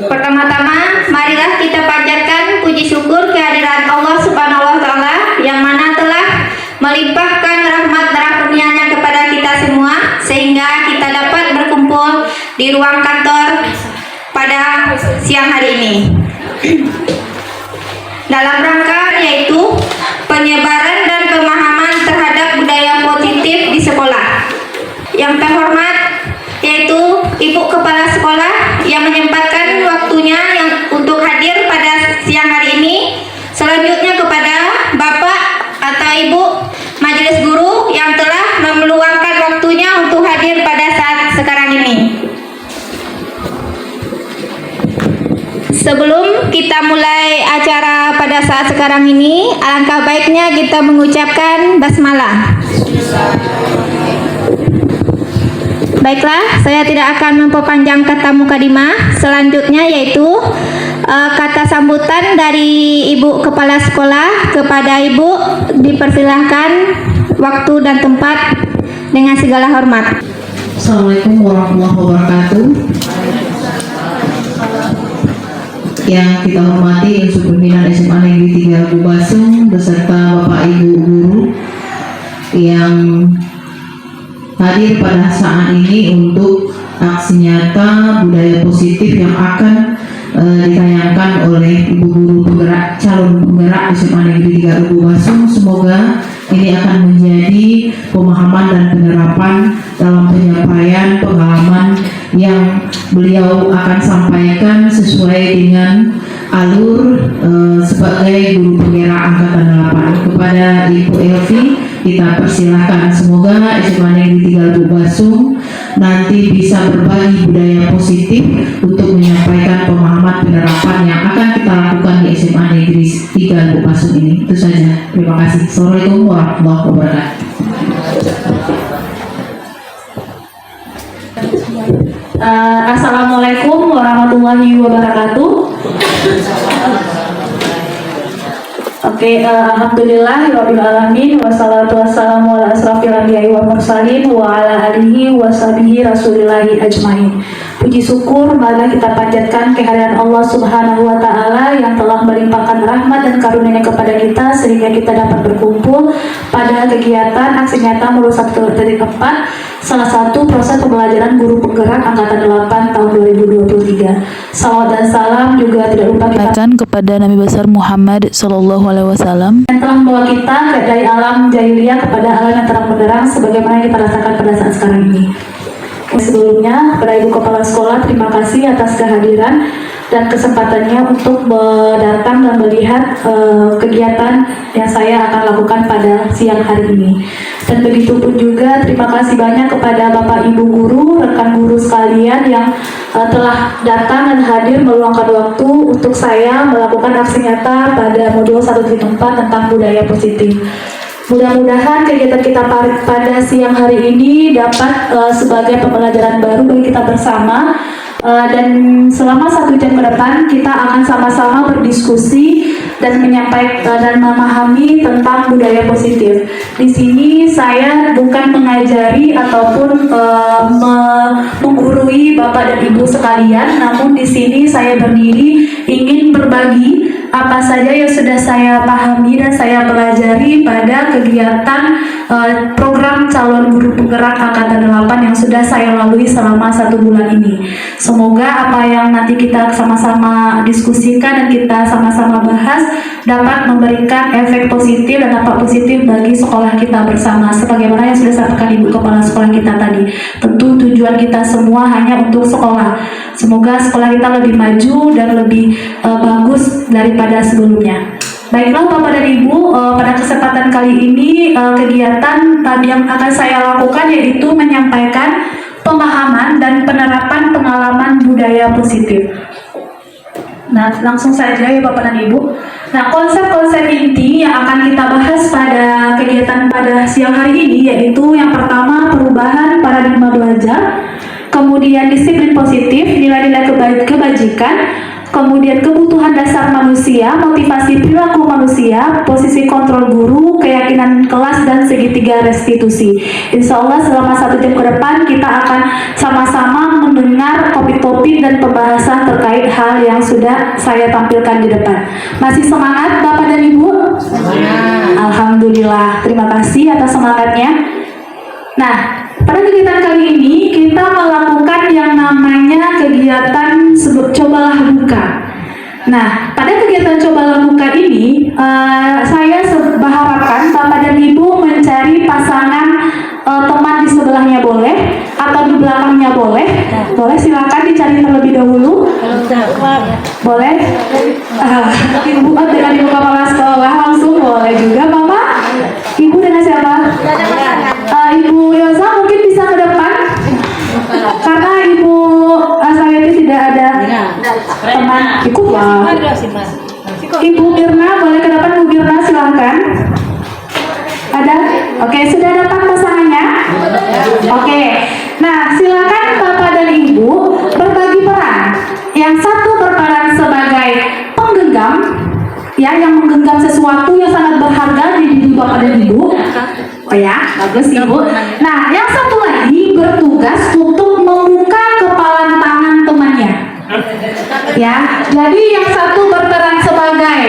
Pertama-tama, marilah kita panjatkan puji syukur kehadiran Allah Subhanahu wa Ta'ala yang mana telah melimpahkan rahmat dan karunia-Nya kepada kita semua sehingga kita dapat berkumpul di ruang kantor pada siang hari ini. Dalam rangka yaitu penyebaran dan pemahaman terhadap budaya positif di sekolah. Yang terhormat yaitu Ibu Kepala Sekolah yang menyempatkan waktunya untuk hadir pada siang hari ini. Selanjutnya kepada Bapak atau Ibu Majelis Guru yang telah meluangkan waktunya untuk hadir pada saat sekarang ini. Sebelum kita mulai acara pada saat sekarang ini, alangkah baiknya kita mengucapkan basmalah. Baiklah, saya tidak akan memperpanjang kata mukadimah. Selanjutnya yaitu kata sambutan dari Ibu Kepala Sekolah. Kepada Ibu dipersilahkan waktu dan tempat dengan segala hormat. Assalamualaikum warahmatullahi wabarakatuh. Yang kita hormati Unsur Pimpinan SMA Negeri 3 Labu Basung beserta Bapak Ibu Guru yang hadir pada saat ini untuk aksi nyata budaya positif yang akan ditayangkan oleh Ibu Guru penggerak calon penggerak SMA Negeri 3 Labu Basung. Semoga ini akan menjadi pemahaman dan penerapan dalam penyampaian pengalaman yang beliau akan sampaikan sesuai dengan alur sebagai guru penggerak angkatan 8. Kepada Ibu Elvi kita persilahkan. Semoga SMA Negeri 3 Labu Basung nanti bisa berbagi budaya positif untuk menyampaikan pemahaman penerapan yang akan kita lakukan di SMA Negeri 3 Labu Basung ini. Itu saja. Terima kasih. Assalamualaikum warahmatullahi wabarakatuh. Assalamualaikum warahmatullahi wabarakatuh. Alhamdulillah rabbil alamin wassalatu wassalamu ala asrofil anbiya'i wal mursalin wa ala alihi wa sahbihi rasulillahi ajmain. Puji syukur marilah kita panjatkan kehadiran Allah Subhanahu wa Ta'ala yang telah melimpahkan rahmat dan karunia-Nya kepada kita sehingga kita dapat berkumpul pada kegiatan aksi nyata merusak dari tempat salah satu proses pembelajaran guru penggerak angkatan 8 tahun 2023. Salawat dan salam juga tidak lupa kita kepada Nabi besar Muhammad Sallallahu Alaihi Wasallam yang telah membawa kita dari alam jahiliyah kepada alam yang terang benderang sebagaimana yang kita rasakan pada saat sekarang ini. Sebelumnya, kepada Ibu Kepala Sekolah, terima kasih atas kehadiran dan kesempatannya untuk datang dan melihat kegiatan yang saya akan lakukan pada siang hari ini. Dan begitu pun juga terima kasih banyak kepada Bapak Ibu Guru, rekan guru sekalian yang telah datang dan hadir meluangkan waktu untuk saya melakukan aksi nyata pada modul 1.4 tentang budaya positif. Mudah-mudahan kegiatan kita pada siang hari ini dapat sebagai pembelajaran baru bagi kita bersama, dan selama 1 jam ke depan kita akan sama-sama berdiskusi dan menyampaikan dan memahami tentang budaya positif. Di sini saya bukan mengajari ataupun menggurui Bapak dan Ibu sekalian, namun di sini saya berdiri ingin berbagi apa saja yang sudah saya pahami dan saya pelajari pada kegiatan program calon guru penggerak angkatan 8 yang sudah saya lalui selama 1 bulan ini. Semoga apa yang nanti kita sama-sama diskusikan dan kita sama-sama bahas dapat memberikan efek positif dan dampak positif bagi sekolah kita bersama. Sebagaimana yang sudah disampaikan Ibu Kepala Sekolah kita tadi, tentu tujuan kita semua hanya untuk sekolah. Semoga sekolah kita lebih maju dan lebih bagus daripada sebelumnya. Baiklah Bapak dan Ibu, pada kesempatan kali ini kegiatan yang akan saya lakukan yaitu menyampaikan pemahaman dan penerapan pengalaman budaya positif. Nah, langsung saja ya Bapak dan Ibu. Nah, konsep-konsep inti yang akan kita bahas pada kegiatan pada siang hari ini yaitu yang pertama perubahan paradigma belajar, kemudian disiplin positif, nilai-nilai kebajikan, kemudian kebutuhan dasar manusia, motivasi perilaku manusia, posisi kontrol guru, keyakinan kelas, dan segitiga restitusi. Insya Allah selama 1 jam ke depan kita akan sama-sama mendengar topik-topik dan pembahasan terkait hal yang sudah saya tampilkan di depan. Masih semangat Bapak dan Ibu? Alhamdulillah, terima kasih atas semangatnya. Nah, pada kegiatan kali ini kita melakukan yang namanya kegiatan cobalah buka. Nah, pada kegiatan cobalah buka ini saya berharapkan Bapak dan Ibu mencari pasangan teman di sebelahnya boleh atau di belakangnya boleh. Boleh, silakan dicari terlebih dahulu. Boleh. Ibu dengan ibu kepala sekolah langsung boleh juga, Mama. Ibu dengan siapa? Ibu Yosa mungkin bisa ke depan karena Ibu Asayati tidak ada teman ikut ya. Ibu Mirna boleh ke depan. Bu Mirna silahkan. Ada? Oke, sudah dapat pasangannya? Oke. Nah, silakan Bapak dan Ibu berbagi peran. Yang satu berperan sebagai penggenggam, ya, yang menggenggam sesuatu yang sangat berharga di diri Bapak dan Ibu. Oh ya, bagus Ibu. Nah, yang satu lagi bertugas untuk membuka kepalan tangan temannya. Ya, jadi yang satu berperan sebagai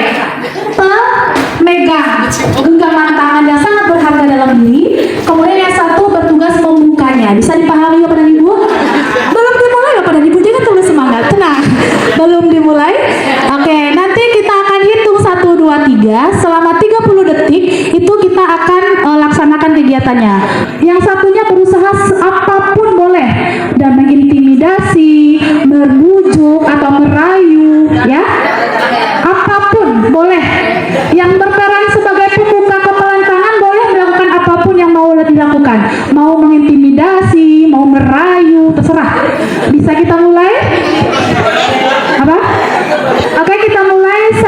pemegang genggaman tangan yang sangat berharga dalam diri. Kemudian yang satu bertugas membukanya. Bisa dipahami Bapak dan Ibu? Belum dimulai Bapak dan Ibu, jangan terlalu semangat, tenang. Belum dimulai. Oke, nanti kita akan hitung 1, 2, 3. Selama 30 detik itu kita akan laksanakan kegiatannya. Yang satunya berusaha apapun boleh, dan mengintimidasi, berbujuk atau merayu, ya, apapun boleh. Yang berperan sebagai pembuka kepalan tangan boleh melakukan apapun yang mau dilakukan, mau mengintimidasi, mau merayu, terserah. Bisa kita mulai? Apa? Oke, kita mulai. 1.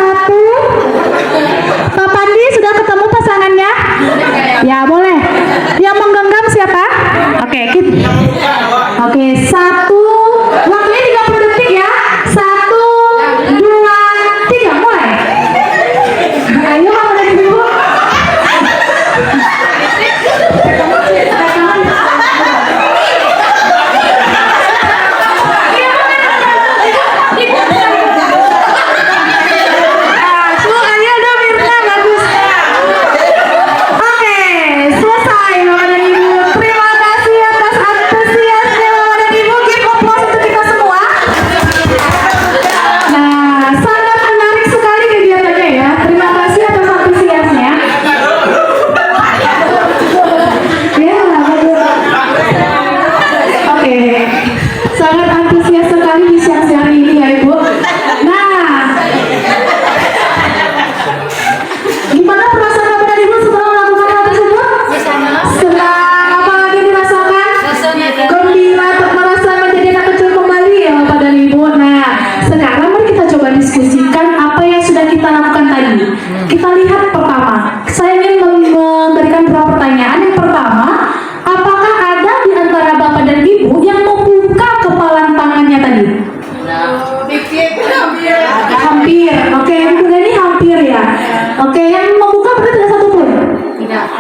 Pak Pandi sudah ketemu pasangannya? Ya, boleh. Yang menggenggam siapa? Oke, Oke, 1. Waktunya 30 detik ya. 1, 2, 3, mulai. Ayo Bapak dan Ibu.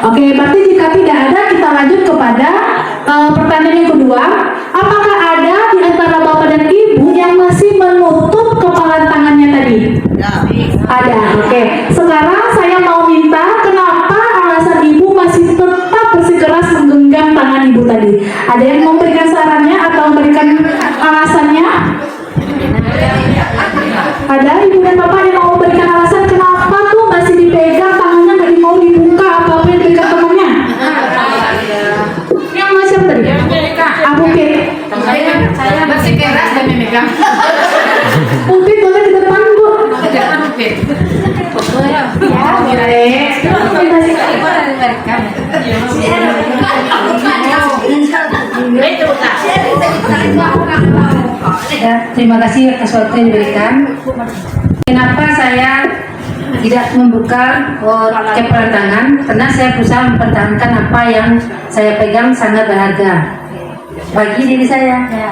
Oke, berarti jika tidak ada, kita lanjut kepada pertanyaan yang kedua. Apakah ada di antara Bapak dan Ibu yang masih menutup kepalan tangannya tadi? Ada, oke. Sekarang saya mau minta, kenapa alasan Ibu masih tetap bersikeras menggenggam tangan Ibu tadi? Ada yang mau memberikan sarannya atau memberikan alasannya? Ada Ibu dan Bapak yang mau memberikan alasan kenapa tuh masih dipegang tangannya, nggak mau dibuka apapun yang dipegang temannya? Yang masih tadi? Abu Pit. Saya bersikeras dan memegang. Putih boleh di depan Bu. Ya, boleh. Ya, terima kasih atas waktu yang diberikan. Kenapa saya tidak membuka kepalan tangan? Karena saya berusaha mempertahankan apa yang saya pegang sangat berharga. bagi diri saya. Ya,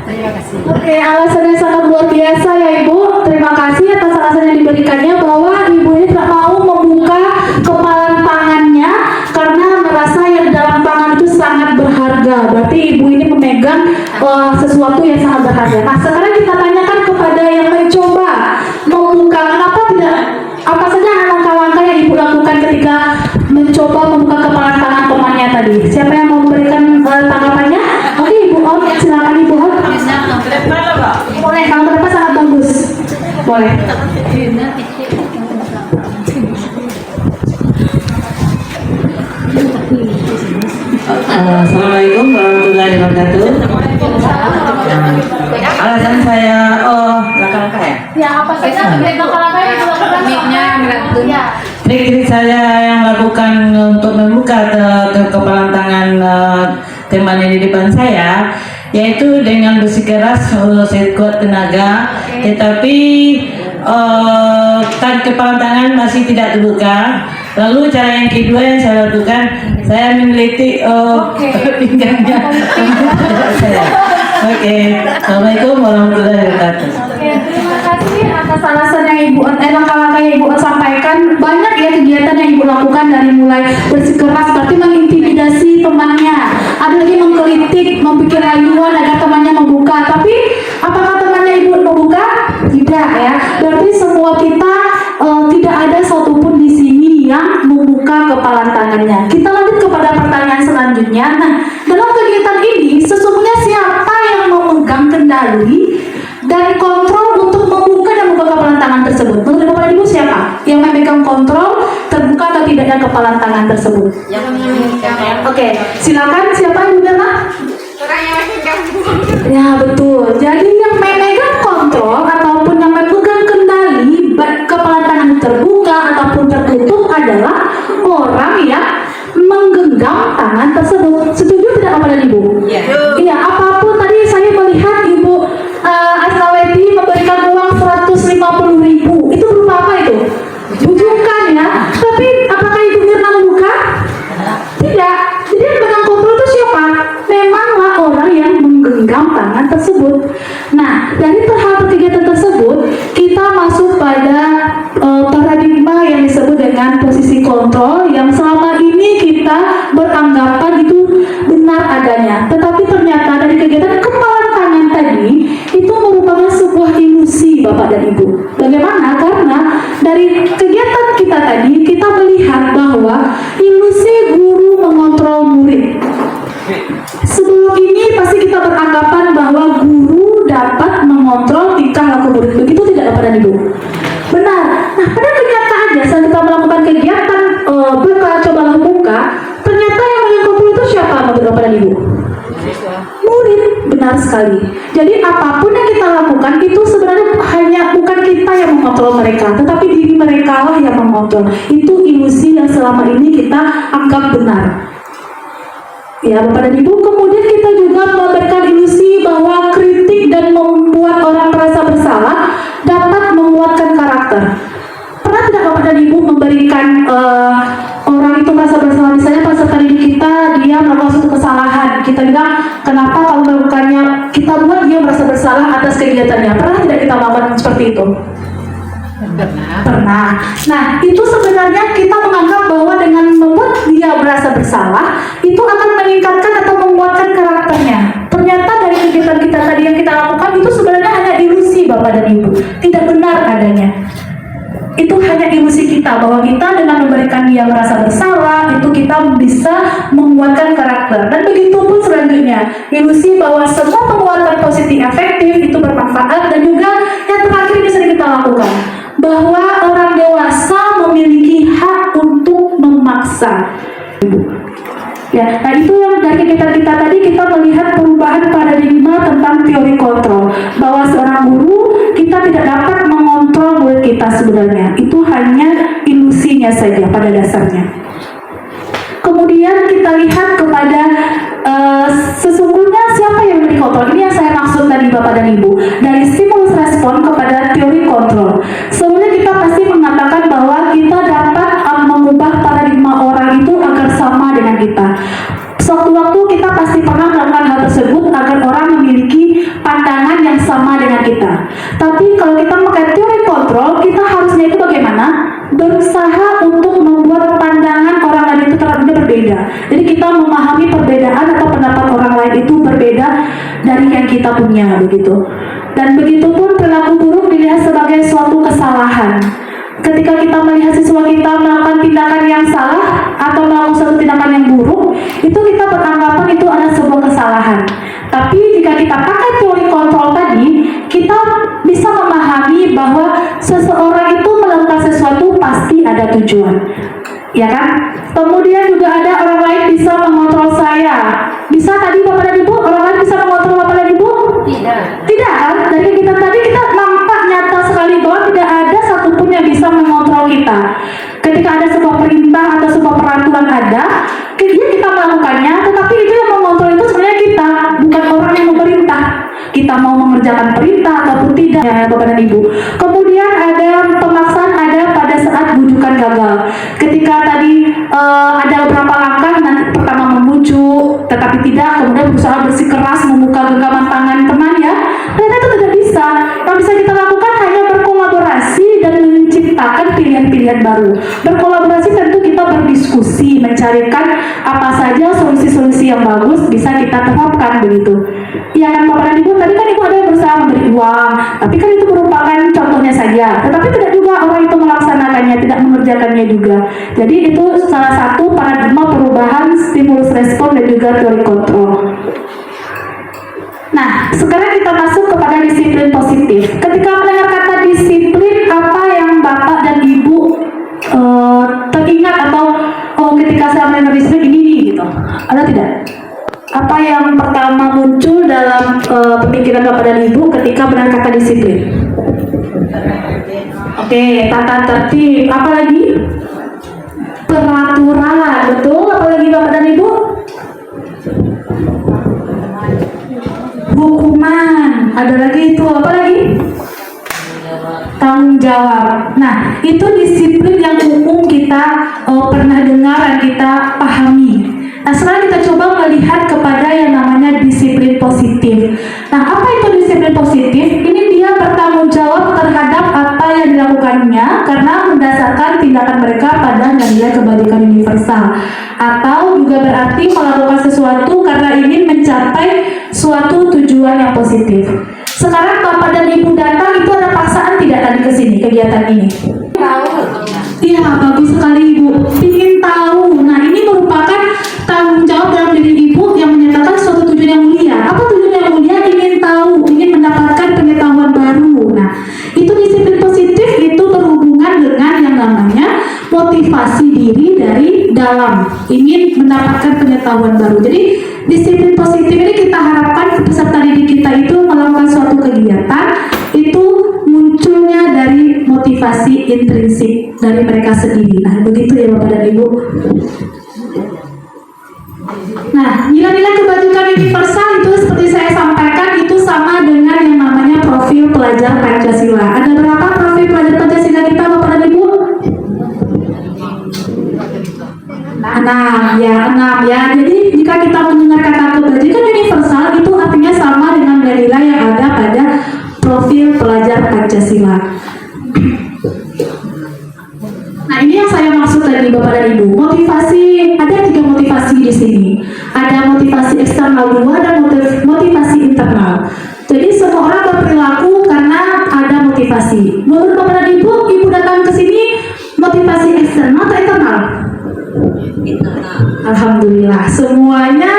terima kasih. Oke, alasannya sangat luar biasa ya Ibu. Terima kasih atas alasan yang diberikannya bahwa Ibu ini tidak mau membuka kepalan tangannya karena merasa yang di dalam tangan itu sangat berharga. Berarti Ibu ini memegang sesuatu yang sangat berharga. Nah, sekarang kita tanyakan kepada yang mencoba membuka, kenapa tidak, apa saja langkah-langkah yang Ibu lakukan ketika mencoba membuka kepalan tangan temannya tadi? Siapa yang mau memberikan tanggapannya? Oke, Ibu Ot, silakan Ibu Ot. Boleh, kalau ke depan sangat bagus. Boleh. Assalamualaikum warahmatullahi wabarakatuh. Alasan saya, langkah-langkah ya? Ya, apa saja langkah-langkah yang Ibu lakukan? Ya. Trik-trik saya yang lakukan untuk membuka kepalan tangan teman yang di depan saya, yaitu dengan bersikeras, sekuat tenaga, tetapi kepalan tangan masih tidak terbuka. Lalu cara yang kedua yang saya lakukan, saya meneliti pinggangnya saya. Oke, Assalamualaikum warahmatullahi wabarakatuh. Oke, terima kasih atas alasan yang Ibu langkah-langkah yang Ibu sampaikan. Banyak ya kegiatan yang Ibu lakukan dari mulai bersikeras, berarti mengintimidasi temannya. Ada lagi mengkritik, membuat rayuan agar temannya membuka. Tapi apakah temannya Ibu membuka? Tidak ya. Berarti semua kita tidak ada satupun di sini yang membuka kepalan tangannya. Kita lanjut kepada pertanyaan selanjutnya. Nah, dalam kegiatan ini sesungguhnya siapa yang memegang kendali dan kontrol untuk membuka dan membuka kepalan tangan tersebut? Menurut Bapak Ibu siapa yang memegang kontrol terbuka atau tidaknya kepalan tangan tersebut? Oke, silakan siapa Ibu Mirna? Ya betul. Jadi yang memegang kontrol ataupun yang memegang kendali kepalan tangan terbuka ataupun tertutup adalah orang yang menggenggam tangan tersebut. Setuju tidak Bapak dan Ibu? Iya. Apapun tadi saya melihat Ibu Asnaweti memberikan uang 150.000. Itu berupa apa itu? Bujukan ya. Tapi apakah Ibu Mirna membuka? Tidak. Jadi yang memegang kontrol itu siapa? Memanglah orang yang menggenggam tangan tersebut. Nah, dari hal kegiatan tersebut kita masuk pada paradigma yang disebut dengan posisi kontrol yang selama ini kita beranggapan itu benar adanya. Tetapi ternyata dari kegiatan kepalan tangan tadi itu merupakan sebuah ilusi Bapak dan Ibu. Bagaimana? Karena dari kegiatan kita tadi kita melihat bahwa ilusi guru mengontrol murid. Sebelum ini pasti kita beranggapan bahwa guru dapat mengontrol tingkah laku murid. Begitu tidak Bapak dan Ibu? Benar. Nah, pada kenyataannya saat kita melakukan kegiatan coba buka, ternyata yang mengontrol itu siapa menurut Bapak dan Ibu? Murid. Benar sekali. Jadi apapun yang kita lakukan itu sebenarnya hanya bukan kita yang mengontrol mereka, tetapi diri mereka lah yang mengontrol. Itu ilusi yang selama ini kita anggap benar. Ya Bapak dan Ibu, kemudian kita juga memberikan ilusi bahwa kritik dan membuat orang merasa bersalah dapat menguatkan karakter. Pernah tidak Bapak dan Ibu memberikan orang itu merasa bersalah? Misalnya peserta didik kita, dia melakukan suatu kesalahan, kita bilang kenapa kalau melakukannya, kita buat dia merasa bersalah atas kegiatannya. Pernah tidak kita melakukan seperti itu? Pernah. Nah, itu sebenarnya kita menganggap bahwa dengan membuat dia merasa bersalah itu akan meningkatkan atau menguatkan karakternya. Ternyata dari kegiatan kita tadi yang kita lakukan itu sebenarnya hanya ilusi Bapak dan Ibu, tidak benar adanya. Itu hanya ilusi kita bahwa kita dengan memberikan dia merasa bersalah itu kita bisa menguatkan karakter. Dan begitu pun selanjutnya, ilusi bahwa semua penguatan positif efektif itu bermanfaat. Dan juga yang terakhir bisa kita lakukan bahwa orang dewasa memiliki hak untuk memaksa. Ya, nah itu yang dari kita tadi kita melihat perubahan paradigma tentang teori kontrol, bahwa seorang guru kita tidak dapat mengontrol murid kita sebenarnya, itu hanya ilusinya saja pada dasarnya. Kemudian kita lihat kepada sesungguhnya siapa yang memiliki kontrol. Ini yang saya maksud tadi Bapak dan Ibu, dari stimulus respon kepada teori kontrol. Sebenarnya kita pasti mengatakan bahwa kita dapat mengubah paradigma orang itu agar sama dengan kita. Suatu waktu kita pasti pernah berbeda. Tapi kalau kita pakai teori kontrol, kita harusnya itu bagaimana? Berusaha untuk membuat pandangan orang lain itu terhadap berbeda. Jadi kita memahami perbedaan atau pendapat orang lain itu berbeda dari yang kita punya, begitu. Dan begitu pun perilaku buruk dilihat sebagai suatu kesalahan. Ketika kita melihat siswa kita melakukan tindakan yang salah atau melakukan suatu tindakan yang buruk, itu kita beranggapan itu adalah sebuah kesalahan. Tapi jika kita pakai teori kontrol tadi, kita bisa memahami bahwa seseorang itu melakukan sesuatu pasti ada tujuan, ya kan? Kemudian juga ada orang lain bisa mengontrol saya. Bisa tadi Bapak dan Ibu, orang lain bisa mengontrol Bapak dan Ibu? Tidak kan? Dari kita tadi kita nampak nyata sekali bahwa tidak ada satupun yang bisa mengontrol kita. Ketika ada sebuah perintah atau sebuah peraturan ada, kita melakukannya, tetapi itu yang mengontrol itu sebenarnya kita, bukan orang yang memerintah. Kita mau mengerjakan perintah ataupun tidak, ya Bapak dan Ibu. Kemudian ada pemaksaan ada pada saat bujukan gagal. Ketika tadi ada beberapa langkah, nanti pertama membujuk, tetapi tidak, kemudian berusaha bersikeras membuka genggaman tangan teman ya, ternyata itu tidak bisa. Yang bisa kita lakukan hanya berkolaborasi dan menciptakan pilihan-pilihan baru. Berkolaborasi tentu kita berdiskusi, mencarikan apa saja solusi-solusi yang bagus bisa kita terapkan, begitu. Ya kan Bapak dan Ibu, tadi kan Ibu ada yang berusaha memberi uang, tapi kan itu merupakan contohnya saja, tetapi tidak juga orang itu melaksanakannya, tidak mengerjakannya juga. Jadi itu salah satu paradigma perubahan stimulus respon dan juga teori kontrol. Nah, sekarang kita masuk kepada disiplin positif. Ketika mendengar kata disiplin, apa yang Bapak dan Ibu teringat atau ketika saya mendengar disiplin ini gitu, ada tidak? Apa yang pertama muncul dalam pemikiran Bapak dan Ibu ketika mendengar kata disiplin? Oke, tata tertib. Apa lagi? Peraturan, betul. Apa lagi Bapak dan Ibu? Hukuman. Ada lagi itu, apa lagi? Tanggung jawab. Nah, itu disiplin yang umum kita pernah dengar dan kita pahami. Nah, sekarang kita coba melihat kepada yang namanya disiplin positif. Nah, apa itu disiplin positif? Ini dia bertanggung jawab terhadap apa yang dilakukannya karena mendasarkan tindakan mereka pada nilai kebaikan universal. Atau juga berarti melakukan sesuatu karena ingin mencapai suatu tujuan yang positif. Sekarang Bapak dan Ibu datang, itu ada paksaan tidak tadi ke sini kegiatan ini? Iya, bagus sekali Ibu. Ingin tahu. Nah, ini merupakan tanggung jawab dalam diri Ibu yang menyatakan suatu tujuan yang mulia. Apa tujuan yang mulia? Ingin tahu, ingin mendapatkan pengetahuan baru. Nah, itu disiplin positif itu berhubungan dengan yang namanya motivasi diri dari dalam, ingin mendapatkan pengetahuan baru. Jadi disiplin positif ini kita harapkan peserta didik kita itu melakukan suatu kegiatan itu munculnya dari motivasi intrinsik dari mereka sendiri. Nah, begitu ya Bapak dan Ibu. Nah, nilai-nilai kebajikan universal itu seperti saya sampaikan itu sama dengan yang namanya profil pelajar Pancasila. Ada berapa profil pelajar Pancasila kita Bapak dan Ibu? 6 ya. Jadi jika kita mendengar kata kebajikan universal itu artinya sama dengan nilai-nilai yang ada pada profil pelajar Pancasila. Nah, ini yang saya maksud tadi Bapak dan Ibu. Motivasi, ada 3 motivasi di sini. Ada motivasi eksternal dulu, ada motivasi internal. Jadi semua orang berperilaku karena ada motivasi. Menurut Bapak dan Ibu, Ibu datang ke sini motivasi eksternal atau internal? Alhamdulillah, semuanya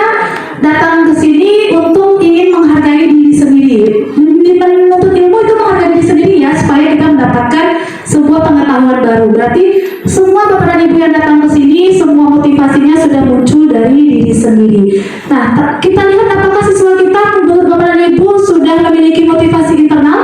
datang ke sini untuk ingin menghargai diri sendiri. Menuntut ilmu itu menghargai diri sendiri ya, supaya kita mendapatkan sebuah pengetahuan baru. Berarti semua Bapak dan Ibu yang datang ke sini, semua motivasinya sudah muncul dari diri sendiri. Nah, kita lihat apakah siswa kita menurut Bapak dan Ibu sudah memiliki motivasi internal?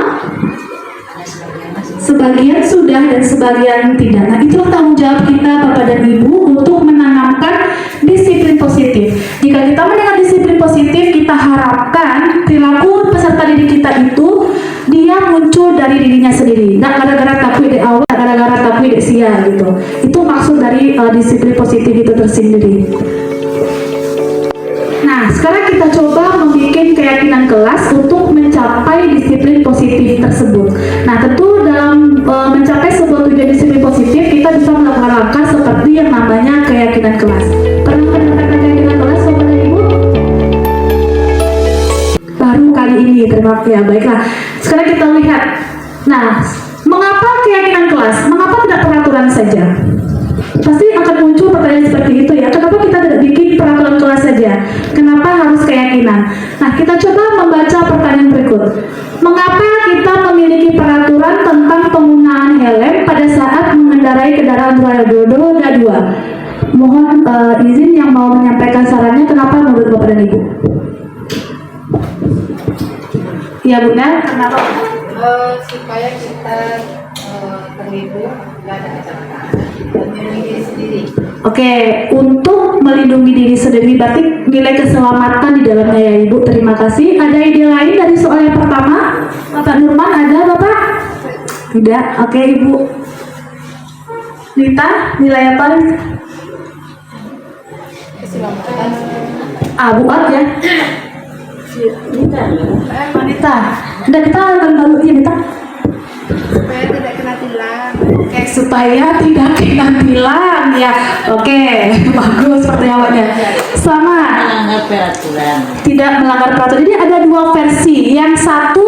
Sebagian sudah dan sebagian tidak. Nah, itulah tanggung jawab kita Bapak dan Ibu untuk menanamkan disiplin positif. Jika kita mendengar disiplin positif, kita harapkan perilaku peserta didik kita itu dia muncul dari dirinya sendiri. Nggak gara-gara takut di awal, gara-gara takut di sia gitu. Itu maksud dari disiplin positif itu tersendiri. Nah, sekarang kita coba membuat keyakinan kelas untuk mencapai disiplin positif tersebut. Nah, tentu dalam mencapai sebuah tujuan disiplin positif, kita bisa melakukan langkah seperti yang namanya keyakinan kelas. Pernah mendengarkan keyakinan kelas, Sobat dan Ibu? Baru kali ini, terima kasih ya. Baiklah, sekarang kita lihat. Nah, mengapa keyakinan kelas? Mengapa tidak peraturan saja? Pasti akan muncul pertanyaan seperti itu ya. Kenapa kita tidak bikin peraturan kelas saja? Kenapa harus keyakinan? Nah, kita coba membaca pertanyaan berikut. Mengapa kita memiliki peraturan tentang penggunaan helm pada saat mengendarai kendaraan roda 2? Mohon izin yang mau menyampaikan sarannya kenapa menurut Bapak dan Ibu? Ya Bunda, kenapa? Supaya kita terhibur, nggak ada kecelakaan, dan melindungi diri sendiri. Oke, untuk melindungi diri sendiri berarti nilai keselamatan di dalamnya ya Ibu. Terima kasih. Ada ide lain dari soal yang pertama? Bapak Nurman ada Bapak? Tidak. Oke Ibu. Nita, nilai apa? Keselamatan. Buat ya. Nita. Udah kita akan baru ya Nita. Supaya tidak kena tilang. Oke, supaya tidak kena tilang ya. Oke, bagus pertanyaannya. Sama. Melanggar peraturan. Tidak melanggar peraturan. Jadi ada dua versi. Yang satu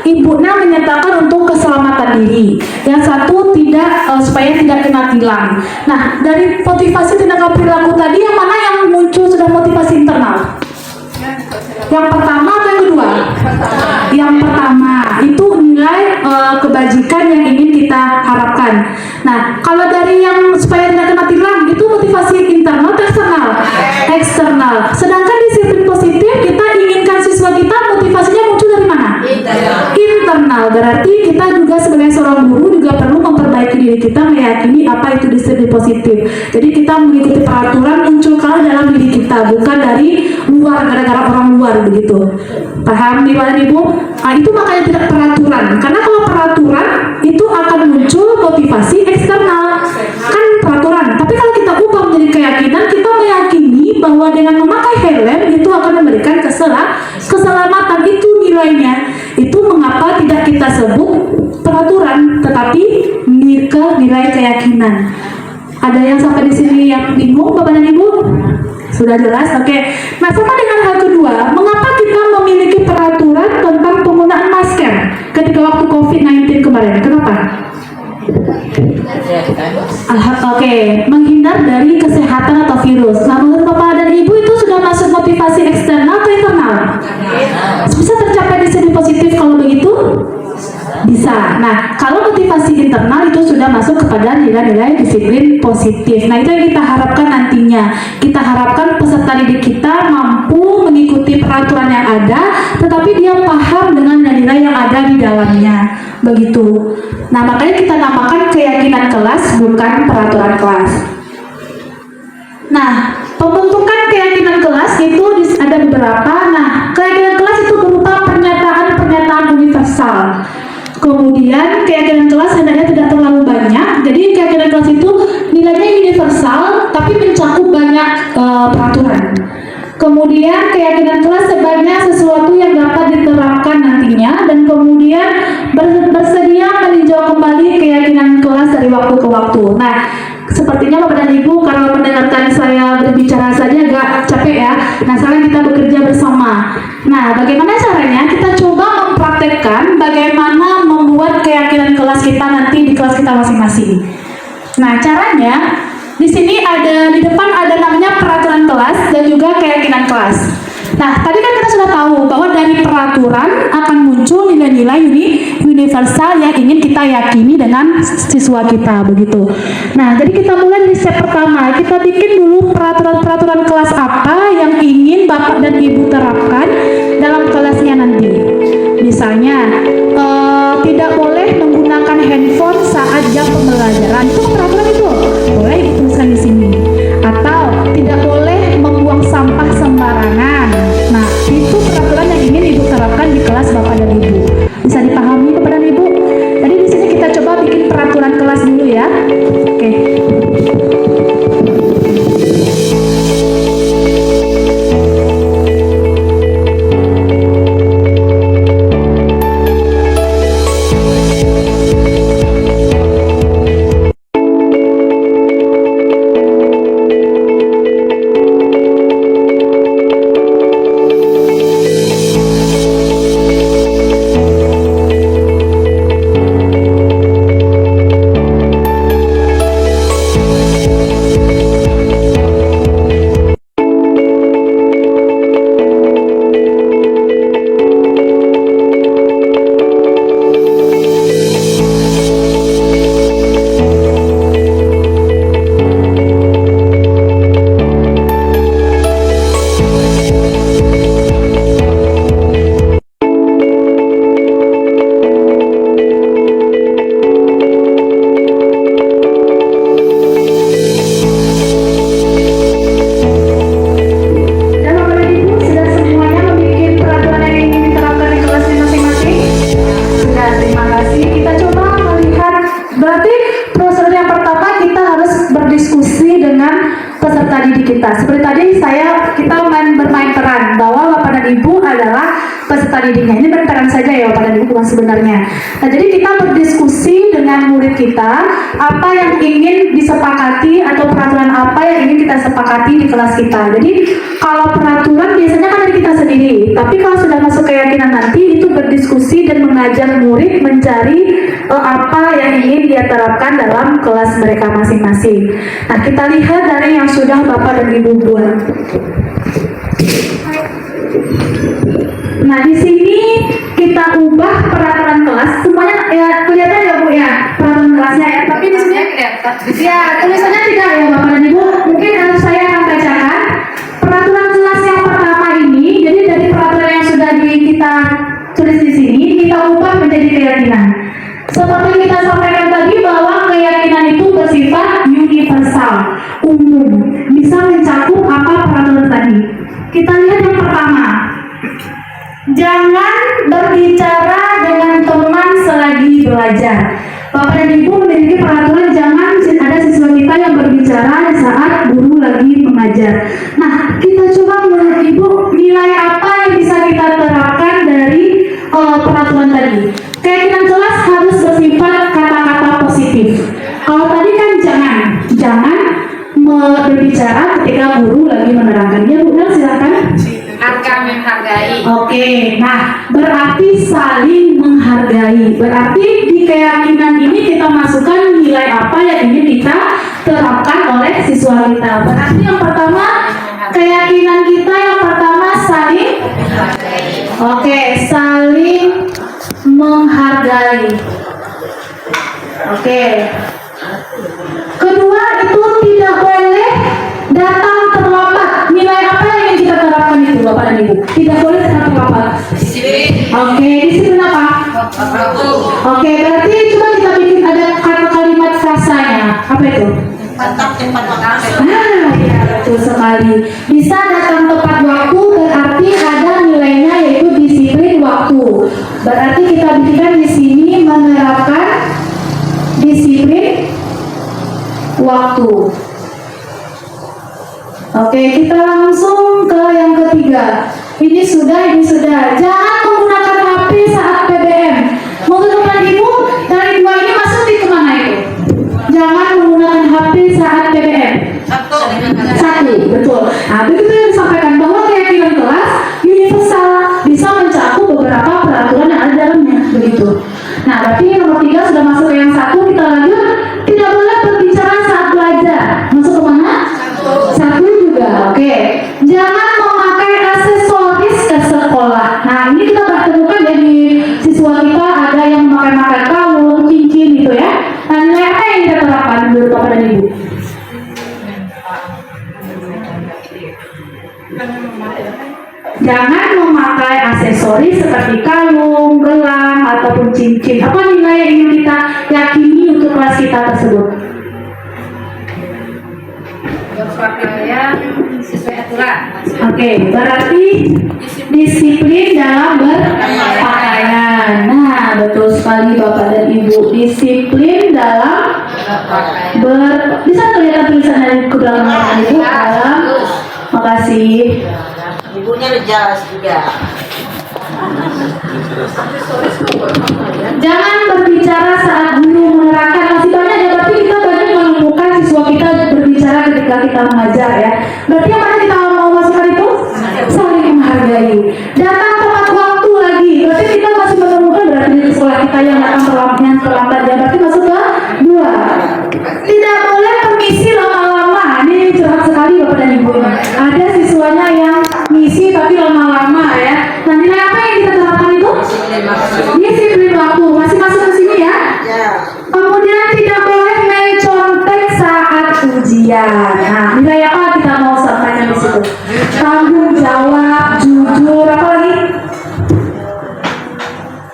ibunya menyatakan untuk keselamatan diri. Yang satu tidak supaya tidak kena tilang. Nah, dari motivasi tindakan perilaku tadi yang mana yang muncul sudah motivasi internal? Yang pertama atau yang kedua? Yang pertama itu nilai kebajikan yang ingin kita harapkan. Nah, kalau dari yang supaya tidak kena tilang itu motivasi internal atau eksternal? Eksternal. Sedangkan disiplin positif kita inginkan siswa kita motivasinya muncul dari mana? Internal. Berarti kita juga sebagai seorang guru juga perlu memperbaiki diri kita meyakini apa itu disiplin positif. Jadi kita mengikuti peraturan muncul kalau dalam diri kita, bukan dari luar gara-gara orang luar begitu. Paham di mana Ibu? Nah, itu makanya tidak peraturan. Karena kalau peraturan itu akan muncul motivasi eksternal. Kan peraturan. Tapi kalau kita ubah menjadi keyakinan, kita meyakini bahwa dengan memakai helm itu akan memberikan keselamatan. Itu nilainya. Itu mengapa tidak kita sebut peraturan, tetapi nilai keyakinan. Ada yang sampai di sini yang bingung, Bapak dan Ibu? Sudah jelas? Oke. Nah, sama dengan hal kedua, mengapa kita memiliki peraturan tentang penggunaan masker ketika waktu COVID-19 kemarin? Kenapa? Oke, menghindar dari kesehatan atau virus. Nah, menurut Bapak dan Ibu itu sudah masuk motivasi eksternal atau internal? Bisa tercapai disiplin positif kalau begitu? Bisa. Nah, kalau motivasi internal itu sudah masuk kepada nilai-nilai disiplin positif. Nah, itu yang kita harapkan nantinya. Kita harapkan peserta didik kita mampu mengikuti peraturan yang ada, tetapi dia paham dengan nilai yang ada di dalamnya. Begitu. Nah, makanya kita namakan keyakinan kelas, bukan peraturan kelas. Nah, pembentukan keyakinan kelas itu ada beberapa. Nah, keyakinan kelas itu berupa pernyataan-pernyataan universal. Kemudian keyakinan kelas hendaknya tidak terlalu banyak. Jadi keyakinan kelas itu nilainya universal, tapi mencakup banyak peraturan. Kemudian keyakinan kelas sebanyak sesuatu yang dapat diterapkan nantinya, dan kemudian bersedia meninjau kembali keyakinan kelas dari waktu ke waktu. Nah, sepertinya Bapak dan Ibu kalau mendengarkan saya berbicara saja agak capek ya. Nah, sekarang kita bekerja bersama. Nah, bagaimana caranya? Kita coba mempraktekkan bagaimana membuat keyakinan kelas kita nanti di kelas kita masing-masing. Nah, caranya di sini ada di depan ada namanya peraturan kelas dan juga keyakinan kelas. Nah, tadi kan kita sudah tahu bahwa dari peraturan akan muncul nilai-nilai universal yang ingin kita yakini dengan siswa kita, begitu. Nah, jadi kita mulai dari step pertama. Kita bikin dulu peraturan-peraturan kelas apa yang ingin Bapak dan Ibu terapkan dalam kelasnya nanti. Misalnya, tidak boleh menggunakan handphone saat jam pembelajaran. Itu peraturan itu. Boleh dituliskan di sini. Atau tidak boleh membuang sampah sembarangan. Nah, itu peraturan yang ingin Ibu terapkan di kelas Bapak dan Ibu. Bisa dipahami Bapak dan Ibu? Jadi di sini kita coba bikin peraturan kelas dulu ya. Oke. kita coba melihat, berarti prosedur yang pertama kita harus berdiskusi dengan peserta didik kita. Seperti tadi kita bermain peran bahwa Bapak dan Ibu adalah peserta didiknya. Ini berperan saja ya Bapak dan Ibu bukan sebenarnya. Nah, jadi kita berdiskusi dengan murid kita apa yang ingin disepakati atau peraturan apa yang ingin kita sepakati di kelas kita. Jadi kalau peraturan biasanya kan dari kita sendiri, tapi kalau sudah masuk keyakinan nanti itu berdiskusi dan mengajar murid mencari apa yang ingin dia terapkan dalam kelas mereka masing-masing. Nah, kita lihat dari yang sudah Bapak dan Ibu buat. Nah, di sini kita ubah peraturan kelas. Semuanya ya kelihatan ya Bu ya peraturan kelasnya ya. Tapi di sini ya tulisannya tidak ya Bapak dan Ibu. Mungkin saya akan bacakan peraturan kelas yang pertama ini. Jadi dari peraturan yang sudah kita tulis di sini kita ubah menjadi keyakinan. Seperti kita sampaikan tadi bahwa keyakinan itu bersifat universal, umum, bisa mencakup apa peraturan tadi. Kita lihat yang pertama. Jangan berbicara dengan teman selagi belajar. Bapak dan Ibu memiliki peraturan jangan ada siswa kita yang berbicara saat guru lagi mengajar. Nah, kita coba menurut Ibu nilai apa yang bisa kita terapkan dari peraturan tadi. Keyakinan kelas harus bersifat kata-kata positif. Kalau tadi kan jangan berbicara ketika guru lagi menerangkan. Ya Bu, silakan. Akan menghargai. Oke, nah berarti saling menghargai. Berarti di keyakinan ini kita masukkan nilai apa yang ingin kita terapkan oleh siswa kita. Berarti yang pertama keyakinan kita yang pertama saling. Oke, saling menghargai. Oke. Kedua itu tidak boleh datang terlambat. Nilai apa yang ingin kita terapkan itu Bapak dan Ibu? Tidak boleh datang terlambat. Oke, disiplin apa? Oke, berarti coba kita bikin ada kalimat frasanya. Apa itu? Ya betul sekali. Bisa datang tepat waktu berarti ada nilainya yaitu disiplin waktu. Berarti kita bikinkan di sini menerapkan disiplin waktu. Oke, kita langsung ke yang ketiga. Ini sudah. Jangan menggunakan HP saat PBM. Mungkin Bapak Ibu dari dua ini masuk di kemana itu? Jangan menggunakan HP saat PBM. Satu, betul. Nah, begitu yang disampaikan bahwa keyakinan kelas universal bisa mencakup beberapa peraturan yang ada dalamnya. Begitu. Nah, berarti yang nomor 3 sudah masuk ke yang 1. Kita lanjut. Tidak boleh berbicara saat belajar. Masuk ke mana? 1 juga. Oke. Jangan memakai aksesoris ke sekolah. Nah, ini kita temukan dari siswa kita ada yang memakai kalung, cincin gitu ya. Nah, nilai apa yang kita terapkan menurut Bapak dan Ibu? Jangan memakai aksesoris seperti kalung, gelang, ataupun cincin. Apa nilai yang ingin kita yakini untuk kelas kita tersebut? Berpakaian sesuai aturan. Oke, berarti disiplin dalam berpakaian. Nah, betul sekali Bapak dan Ibu. Disiplin dalam bisa terlihat tulisan dari ke belakang Bapak dan Ibu dalam. Makasih. Ibunya jelas juga. Jangan berbicara saat guru menerangkan. Masih banyak ya, berarti kita banyak menemukan siswa kita berbicara ketika kita mengajar ya. Berarti yang mana kita mau masukkan itu? Saling menghargai. Datang tepat waktu lagi. Berarti kita masih menemukan berarti di sekolah kita yang datang terlambat ya. Berarti masuk ke 2. Tidak boleh permisi lama-lama. Ini curhat sekali Bapak dan Ibu. Ada siswanya yang misi tapi lama-lama ya. Nah, nilai apa yang kita terapkan itu? Disiplin waktu. Masih masuk ke sini ya? Kemudian tidak boleh mencontek saat ujian. Nah, nilai apa kita mau sampaikan di situ? Tanggung jawab, jujur, apa lagi?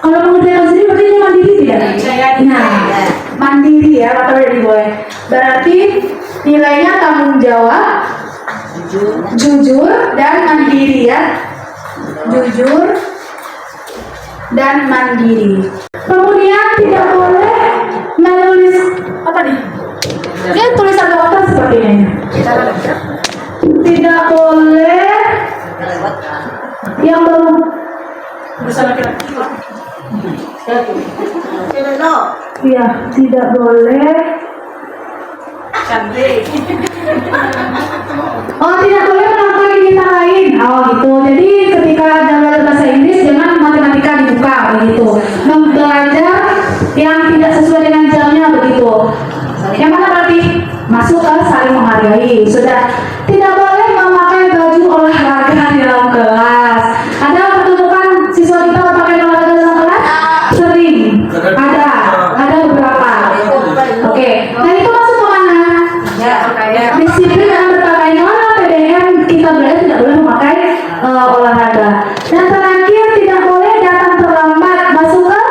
Kalau mengerjakan sendiri berarti dia mandiri tidak? Nah, mandiri ya, atau dari boleh. Berarti nilainya tanggung jawab, jujur dan mandiri ya. Jujur dan mandiri. Kemudian tidak boleh menulis apa nih? Ini tulisan dokter seperti ini. Tidak boleh yang baru iya, tidak boleh. Oh, tidak boleh melakukan kegiatan lain. Oh, gitu. Jadi ketika belajar bahasa Inggris jangan matematika dibuka begitu. Belajar yang tidak sesuai dengan jamnya begitu. Yang mana berarti masuk ke saling menghargai. Sudah. Tidak boleh memakai baju olahraga di dalam kelas. Ada ketemukan siswa kita memakai olahraga dalam kelas? Sering. Ada beberapa. Oke. Nah, itu masuk ke mana? Disiplin dalam berpakaian. PDM kita belajar tidak boleh memakai olahraga. Dan terakhir tidak boleh datang terlambat. Masuk ke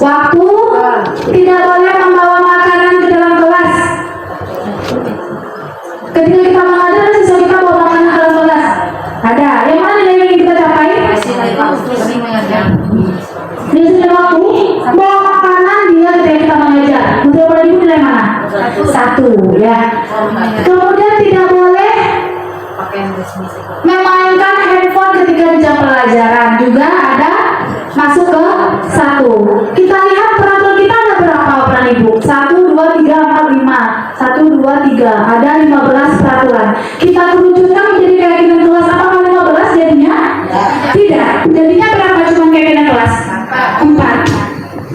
waktu. Tidak boleh membawa makanan ke dalam kelas. Ketika kita mengajar, siswa kita bawa makanan ke dalam kelas. Ada. Yang mana yang ingin kita capai? Di sini waktu bawa makanan dia ketika kita mengajar. Untuk ibu nilai mana? 1 ya. Kemudian tidak boleh memainkan handphone ketika di jam pelajaran. Juga ada masuk ke 1. Kita lihat peraturan kita ada berapa peran ibu? 1, 2, 3, 4, 5. 1, 2, 3. Ada 15 peraturan. Kita kerucutkan menjadi keyakinan kelas. Apakah 15 jadinya? Tidak. Jadinya berapa cuma keyakinan kelas? 4.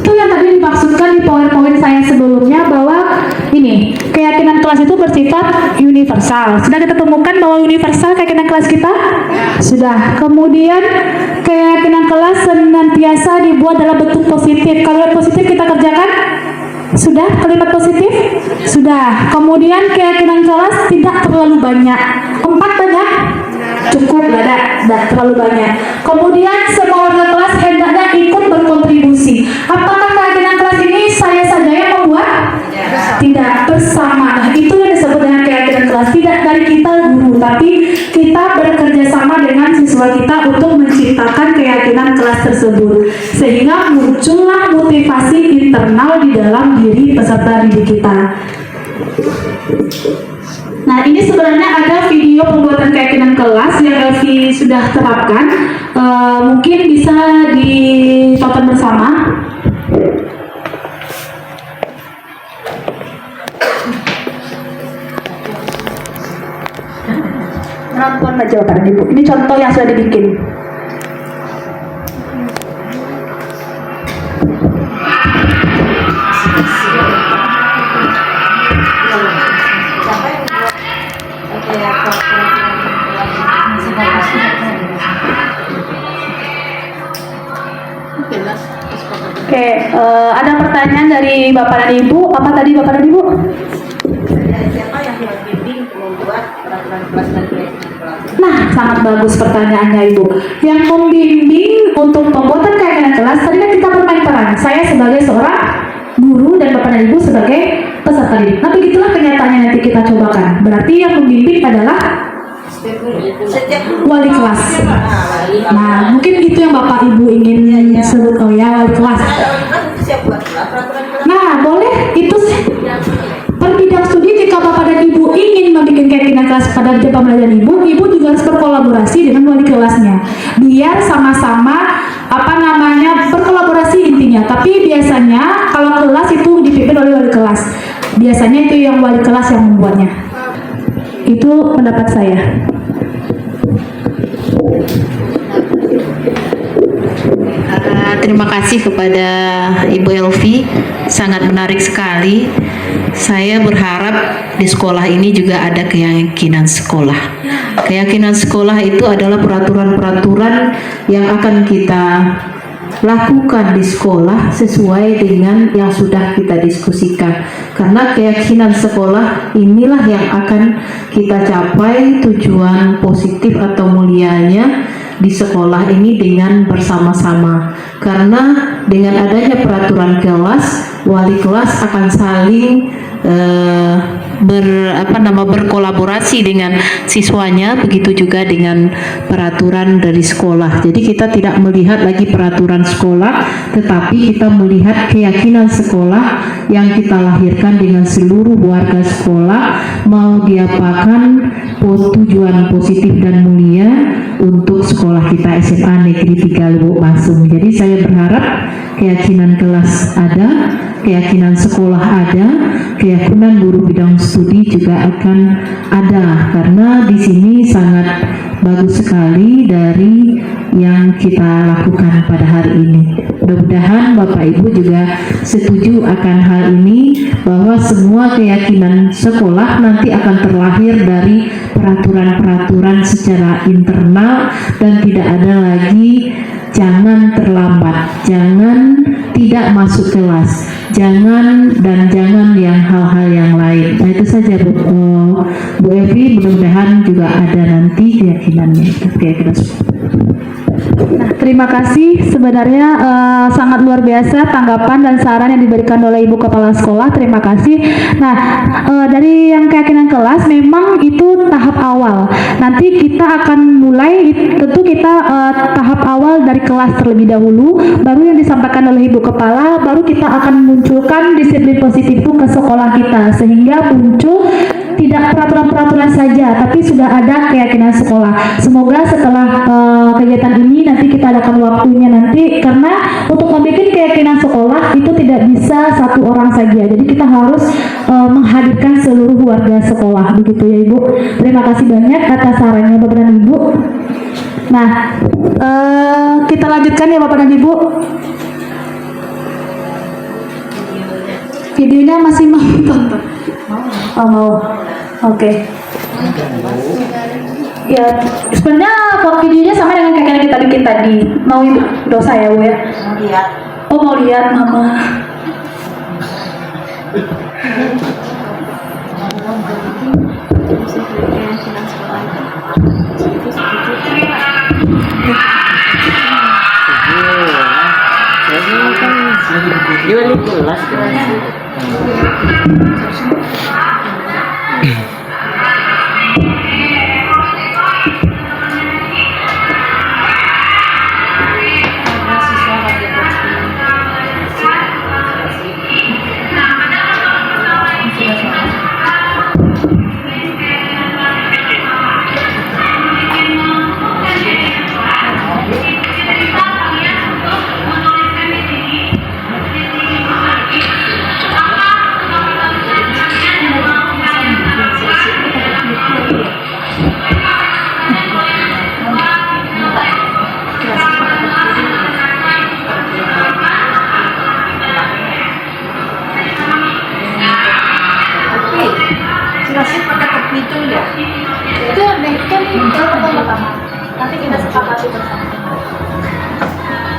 Itu yang tadi dimaksudkan di PowerPoint saya sebelumnya bahwa ini keyakinan kelas itu bersifat universal. Sudah kita temukan bahwa universal keyakinan kelas kita? Sudah. Kemudian keyakinan kelas senantiasa dibuat dalam bentuk positif. Kalau positif kita kerjakan? Sudah. Kalimat positif? Sudah. Kemudian keyakinan kelas tidak terlalu banyak. 4 banyak? Cukup, tidak terlalu banyak. Kemudian semua warga kelas hendaknya ikut berkontribusi. Apakah keyakinan kelas ini saya saja yang membuat? Tidak, bersama. Nah, itu yang disebut dengan keyakinan kelas. Tidak dari kita guru, tapi kita bekerja sama dengan siswa kita untuk menciptakan keyakinan kelas tersebut. Sehingga muncullah motivasi internal di dalam diri peserta didik kita. Nah, ini sebenarnya ada video pembuatan keyakinan kelas yang Elvi sudah terapkan. Mungkin bisa ditonton bersama. Nonton aja Bapak dan Ibu. Ini contoh yang sudah dibikin. Oke, ada pertanyaan dari Bapak dan Ibu. Apa tadi Bapak dan Ibu? Siapa yang membimbing membuat peraturan kelas dan keyakinan kelas? Nah, sangat bagus pertanyaannya Ibu. Yang membimbing untuk pembuatan keyakinan kelas, tadi kan kita bermain peran. Saya sebagai seorang guru dan Bapak dan Ibu sebagai peserta didik. Nah, begitulah kenyataannya nanti kita cobakan. Berarti yang membimbing adalah wali kelas. Nah, mungkin itu yang Bapak Ibu ingin sebut. Oh ya, wali kelas. Nah, boleh itu per bidang studi. Jika Bapak dan Ibu ingin membuat keyakinan kelas pada jam pembelajaran Ibu juga harus berkolaborasi dengan wali kelasnya. Biar sama-sama berkolaborasi intinya. Tapi biasanya kalau kelas itu dipimpin oleh wali kelas. Biasanya itu yang wali kelas yang membuatnya. Itu pendapat saya. Terima kasih kepada Ibu Elvi, sangat menarik sekali. Saya berharap di sekolah ini juga ada keyakinan sekolah. Keyakinan sekolah itu adalah peraturan-peraturan yang akan kita lakukan di sekolah sesuai dengan yang sudah kita diskusikan. Karena keyakinan sekolah inilah yang akan kita capai tujuan positif atau mulianya di sekolah ini dengan bersama-sama. Karena dengan adanya peraturan kelas, wali kelas akan saling berkolaborasi dengan siswanya, begitu juga dengan peraturan dari sekolah. Jadi kita tidak melihat lagi peraturan sekolah, tetapi kita melihat keyakinan sekolah yang kita lahirkan dengan seluruh warga sekolah, mau diapakan tujuan positif dan mulia untuk sekolah kita SMA Negeri 3 Lubuk Basung. Jadi saya berharap keyakinan kelas ada, keyakinan sekolah ada, keyakinan guru bidang studi juga akan ada, karena di sini sangat bagus sekali dari yang kita lakukan pada hari ini. Mudah-mudahan Bapak Ibu juga setuju akan hal ini, bahwa semua keyakinan sekolah nanti akan terlahir dari peraturan-peraturan secara internal, dan tidak ada lagi jangan terlambat, jangan tidak masuk kelas, jangan yang hal-hal yang lain. Nah, itu saja Bu Evi, mudah-mudahan juga ada nanti keyakinannya. Nah, terima kasih. Sebenarnya sangat luar biasa tanggapan dan saran yang diberikan oleh Ibu Kepala Sekolah. Terima kasih. Nah, dari yang keyakinan kelas memang itu tahap awal. Nanti kita akan mulai, tentu kita tahap awal dari kelas terlebih dahulu, baru yang disampaikan oleh Ibu Kepala, baru kita akan munculkan disiplin positif itu ke sekolah kita, sehingga muncul tidak peraturan-peraturan saja, tapi sudah ada keyakinan sekolah. Semoga setelah kegiatan ini nanti kita adakan waktunya nanti, karena untuk membuat keyakinan sekolah itu tidak bisa satu orang saja. Jadi kita harus menghadirkan seluruh warga sekolah, begitu ya Ibu. Terima kasih banyak atas sarannya Bapak dan Ibu. Nah, kita lanjutkan ya Bapak dan Ibu. Videonya masih mau ditonton? Oh, mau. Oke. Ya, sebenarnya kok videonya sama dengan kayak yang kita bikin tadi. Mau dosa ya Bu ya? Mau lihat. Oh, mau lihat Mama. Jual kelas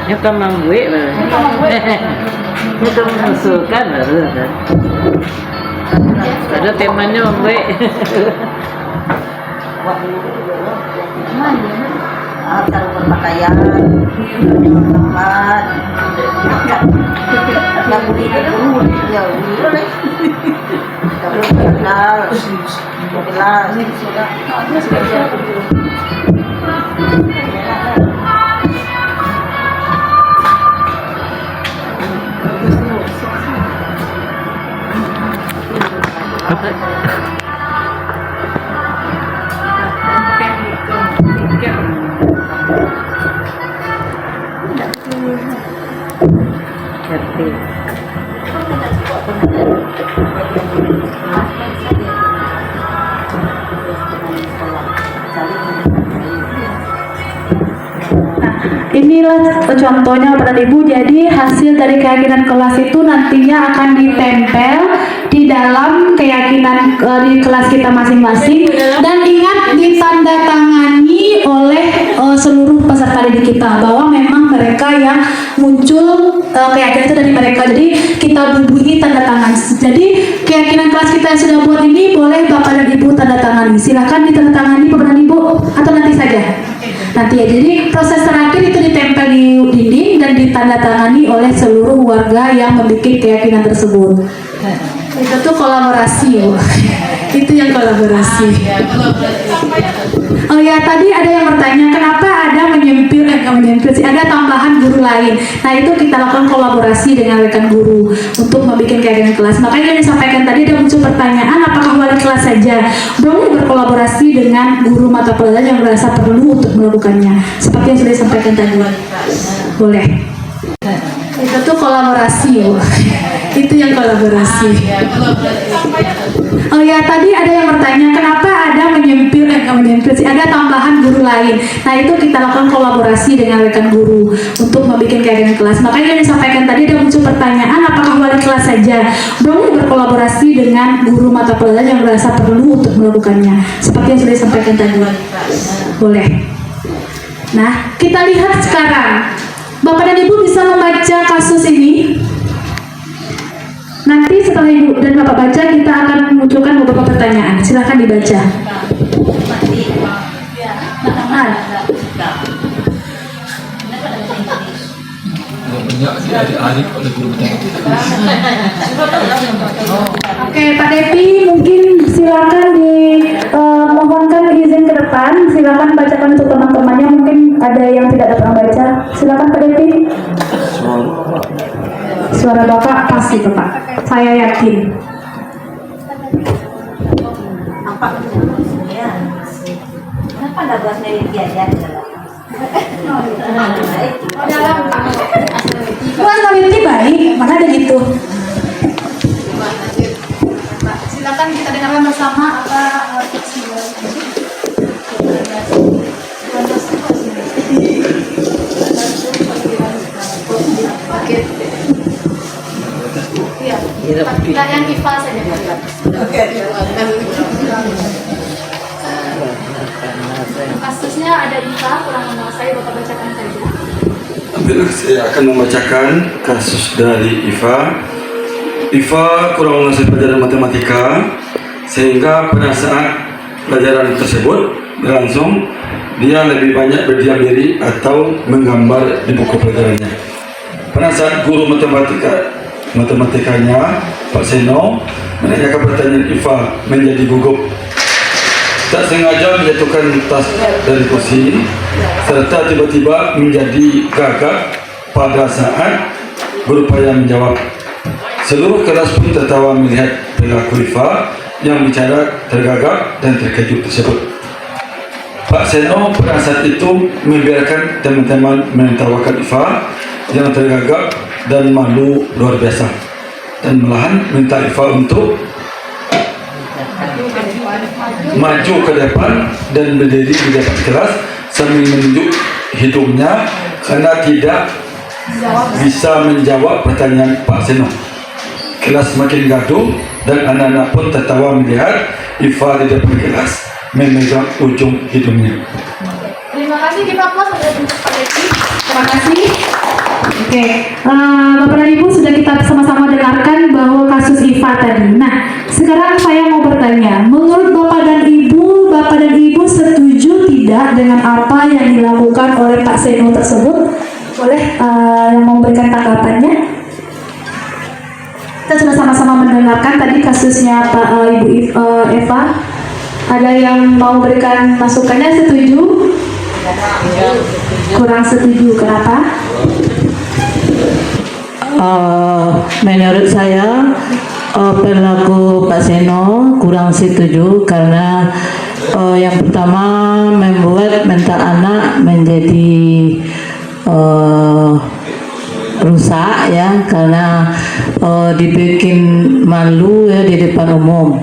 nyokap mang gue lah. Nyokap mengusulkan baru kan. Ada temanya mang gue. Taruh berpakaian, tempat, yang beli itu ya boleh. Kalau kenal, jelas. Inilah contohnya Bapak dan Ibu. Jadi hasil dari keyakinan kelas itu nantinya akan ditempel di dalam keyakinan di kelas kita masing-masing, dan ingat ditandatangani oleh seluruh peserta didik kita bahwa memang mereka yang muncul keyakinan itu dari mereka. Jadi kita bubuhi tanda tangan. Jadi keyakinan kelas kita yang sudah buat ini boleh Bapak dan Ibu tanda tangani. Silakan ditandatangani Bapak dan Ibu, atau nanti saja. Nanti ya, jadi proses terakhir itu ditempel di dinding dan ditandatangani oleh seluruh warga yang memiliki keyakinan tersebut. Itu tuh kolaborasi, Bu. Itu yang kolaborasi. Oh ya, tadi ada yang bertanya kenapa ada menyempil sih, ada tambahan guru lain. Nah, itu kita lakukan kolaborasi dengan rekan guru untuk membuat kegiatan kelas. Makanya yang disampaikan tadi ada muncul pertanyaan apakah wali kelas saja boleh berkolaborasi dengan guru mata pelajaran yang merasa perlu untuk melakukannya. Seperti yang sudah disampaikan tadi. Boleh. Itu tuh kolaborasi, Bu. Itu yang kolaborasi. Oh ya, tadi ada yang bertanya kenapa ada menyempil sih, ada tambahan guru lain. Nah, itu kita lakukan kolaborasi dengan rekan guru untuk membuat kegiatan kelas. Makanya yang disampaikan tadi ada muncul pertanyaan apakah wali kelas saja boleh berkolaborasi dengan guru mata pelajaran yang merasa perlu untuk melakukannya. Seperti yang sudah disampaikan tadi. Boleh. Nah, kita lihat sekarang. Bapak dan Ibu bisa membaca kasus ini. Nanti setelah Ibu dan Bapak baca, kita akan memunculkan beberapa pertanyaan. Silahkan dibaca. Oke, Pak Depi, mungkin silakan dimohonkan izin ke depan. Silakan bacakan untuk teman-temannya. Mungkin ada yang tidak dapat membaca. Silakan Pak Depi. Suara Bapak pasti, Pak. Saya yakin. Kenapa nggak buat meliti aja? Buat meliti baik, mana ada gitu. Silakan kita dengarkan bersama apa tipsnya. Oke. Iya. Kita yang IPA saja. Oke. Kasusnya ada IPA, kurang menguasai, Bapak bacakan saja. Saya akan membacakan kasus dari IFA. IFA kurang menguasai pelajaran matematika, sehingga pada saat pelajaran tersebut berlangsung, dia lebih banyak berdiam diri atau menggambar di buku pelajarannya. Pada saat guru matematikanya, Pak Seno, menanyakan pertanyaan IFA menjadi gugup. Tak sengaja menjatuhkan tas dari kursi, serta tiba-tiba menjadi gagap pada saat berupaya menjawab. Seluruh kelas pun tertawa melihat perilaku IFA yang bicara tergagap dan terkejut tersebut. Pak Seno pada saat itu membiarkan teman-teman menertawakan IFA yang tergagap dan malu luar biasa, dan malahan minta IFA untuk maju ke depan dan berdiri di depan kelas sambil menunjuk hidungnya karena tidak bisa menjawab pertanyaan Pak Seno. Kelas makin gaduh dan anak-anak pun tertawa melihat IFA di depan kelas memegang ujung hidungnya. Terima kasih, kita plus untuk Pak Depi. Terima kasih. Oke, Bapak dan Ibu sudah kita sama-sama dengarkan bahwa kasus IFA tadi. Nah, sekarang saya mau bertanya, menurut Bapak dan Ibu setuju tidak dengan apa yang dilakukan oleh Pak Seno tersebut? Boleh yang memberikan tanggapannya? Kita sudah sama-sama mendengarkan tadi kasusnya Ibu Eva. Ada yang mau berikan masukannya? Setuju? Kurang setuju. Kenapa? Menurut saya perilaku Pak Seno kurang setuju karena yang pertama membuat mental anak menjadi rusak ya, karena dibikin malu ya di depan umum.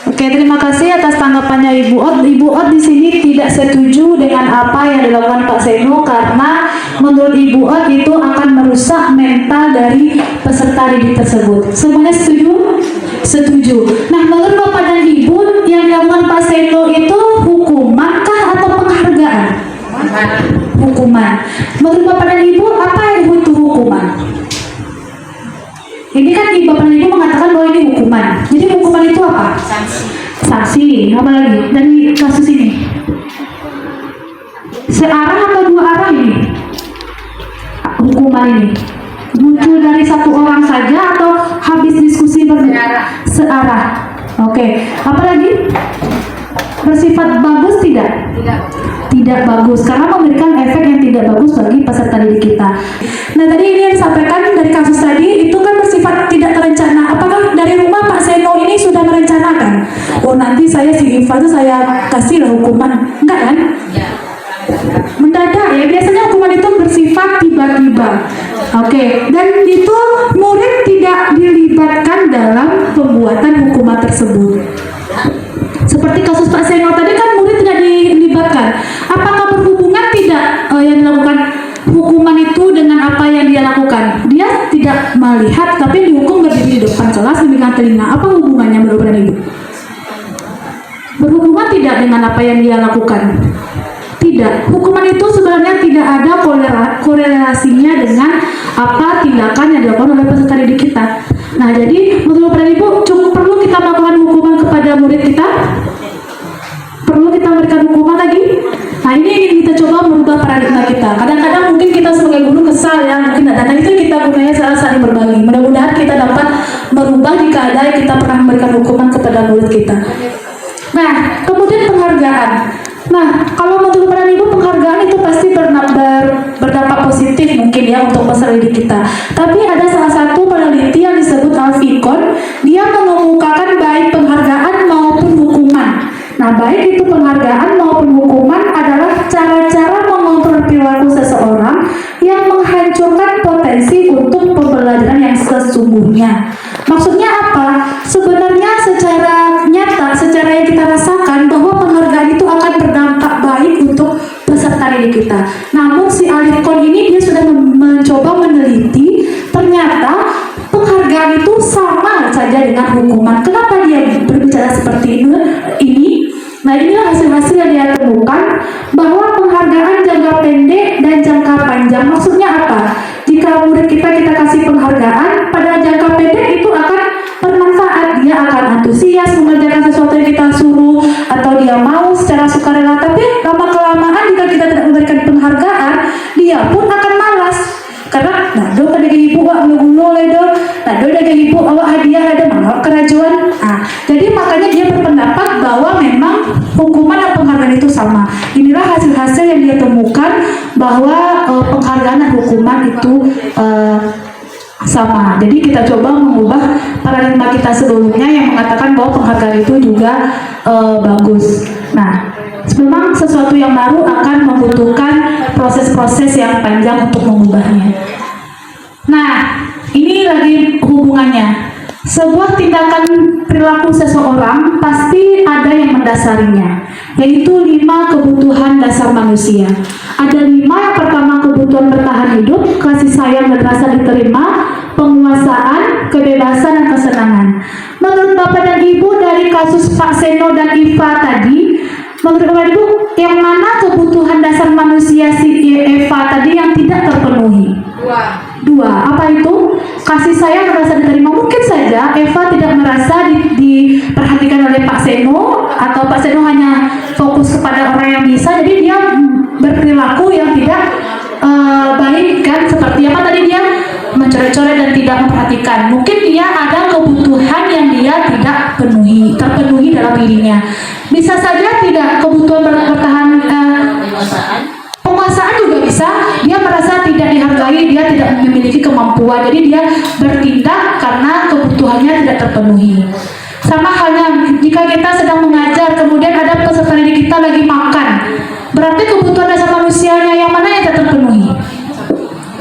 Oke, terima kasih atas tanggapannya Ibu Ot. Ibu Ot di sini tidak setuju dengan apa yang dilakukan Pak Seno karena menurut Ibu Ot itu akan merusak mental dari peserta didik tersebut. Semuanya setuju? Setuju. Nah, menurut Bapak dan Ibu yang dilakukan Pak Seno itu hukuman kah atau penghargaan? Hukuman. Menurut Bapak dan Ibu apa yang butuh hukuman? Ini kan Bapak dan Ibu mengatakan bahwa ini hukuman. Jadi hukuman itu apa? Sanksi. Apa lagi dari kasus ini? Searah atau dua arah ini? Hukuman ini muncul dari satu orang saja atau habis diskusi searah? Oke. Apa lagi? Bersifat bagus tidak? Tidak bagus, karena memberikan efek yang tidak bagus bagi peserta didik kita. Nah, tadi ini yang disampaikan dari kasus tadi itu kan bersifat tidak terencana. Apakah dari rumah Pak Seno ini sudah merencanakan? Oh, nanti saya si Iva itu saya kasih lah hukuman. Enggak kan? Mendadak ya, biasanya hukuman itu bersifat tiba-tiba. Oke, dan itu murid tidak dilibatkan dalam pembuatan hukuman tersebut. Seperti kasus Pak Seno tadi kan murid tidak dilibatkan. Apakah berhubungan tidak yang dilakukan hukuman itu dengan apa yang dia lakukan? Dia tidak melihat tapi dihukum berdiri di depan kelas dengan telinga. Apa hubungannya menurut Ibu? Berhubungan tidak dengan apa yang dia lakukan? Tidak. Hukuman itu sebenarnya tidak ada korelasinya dengan apa tindakan yang dilakukan oleh peserta didik kita. Nah, jadi menurut Ibu perlu kita melakukan hukuman kepada murid kita? Perlu kita memberikan hukuman lagi? Nah, ini ingin kita coba merubah paradigma kita. Kadang-kadang mungkin kita sebagai guru kesal ya, mungkin ada. Nah, itu kita gunanya saling berbagi. Mudah-mudahan kita dapat merubah jika ada yang kita pernah memberikan hukuman kepada murid kita. Nah, kemudian penghargaan. Nah, kalau menurut Ibu penghargaan itu pasti berdampak positif mungkin ya untuk peserta didik kita. Tapi ada salah satu peneliti yang disebut Alfikon, dia mengemukakan baik penghargaan maupun hukuman. Nah, baik itu penghargaan maupun hukuman adalah cara-cara mengontrol perilaku seseorang yang menghancurkan potensi untuk pembelajaran yang sesungguhnya. Maksudnya apa? Sebenarnya secara nyata, secara yang kita rasakan bahwa penghargaan itu akan berdampak baik untuk peserta didik kita. Namun si Alfikon ini dia sudah mencoba meneliti, ternyata penghargaan itu sama saja dengan hukuman. Kenapa dia berbicara seperti ini? Nah, inilah hasil-hasil yang dia temukan bahwa penghargaan jangka pendek dan jangka panjang. Maksudnya apa? Jika murid kita kasih penghargaan, pada jangka pendek itu akan bermanfaat. Dia akan antusias mengerjakan sesuatu yang kita suruh atau dia mau secara sukarela. Tapi lama-kelamaan jika kita tidak memberikan penghargaan, dia pun akan malas. Karena nado kada ibu wak ngulo ledo, nado daga ibu awak hadiah ada mawak kerajuan. Jadi makanya dia berpendapat bahwa memang hukuman dan penghargaan itu sama. Inilah hasil-hasil yang dia temukan bahwa penghargaan dan hukuman itu sama. Jadi kita coba mengubah paradigma kita sebelumnya yang mengatakan bahwa penghargaan itu juga bagus. Nah, memang sesuatu yang baru akan membutuhkan proses-proses yang panjang untuk mengubahnya. Nah, ini lagi hubungannya. Sebuah tindakan perilaku seseorang pasti ada yang mendasarinya, yaitu 5 kebutuhan dasar manusia. Ada 5. Yang pertama, kebutuhan bertahan hidup, kasih sayang dan rasa diterima, penguasaan, kebebasan dan kesenangan. Menurut Bapak dan Ibu dari kasus Pak Seno dan Iva tadi, menurut Bapak Ibu yang mana kebutuhan dasar manusia si Eva tadi yang tidak terpenuhi? Dua. Apa itu? Kasih sayang dan rasa diterima. Mungkin saja Eva tidak merasa diperhatikan oleh Pak Seno, atau Pak Seno hanya fokus kepada orang yang bisa, jadi dia berperilaku yang tidak baik kan, seperti apa tadi dia mencoret-coret dan tidak memperhatikan. Mungkin dia ada kebutuhan yang dia tidak terpenuhi dalam dirinya. Bisa saja tidak kebutuhan bertahan penguasaan juga bisa, dia merasa tidak dihargai, dia tidak memiliki kemampuan, jadi dia bertindak karena kebutuhannya tidak terpenuhi. Sama halnya jika kita sedang mengajar, kemudian ada peserta didik kita lagi makan, berarti kebutuhan dasar manusianya yang mana yang tidak terpenuhi?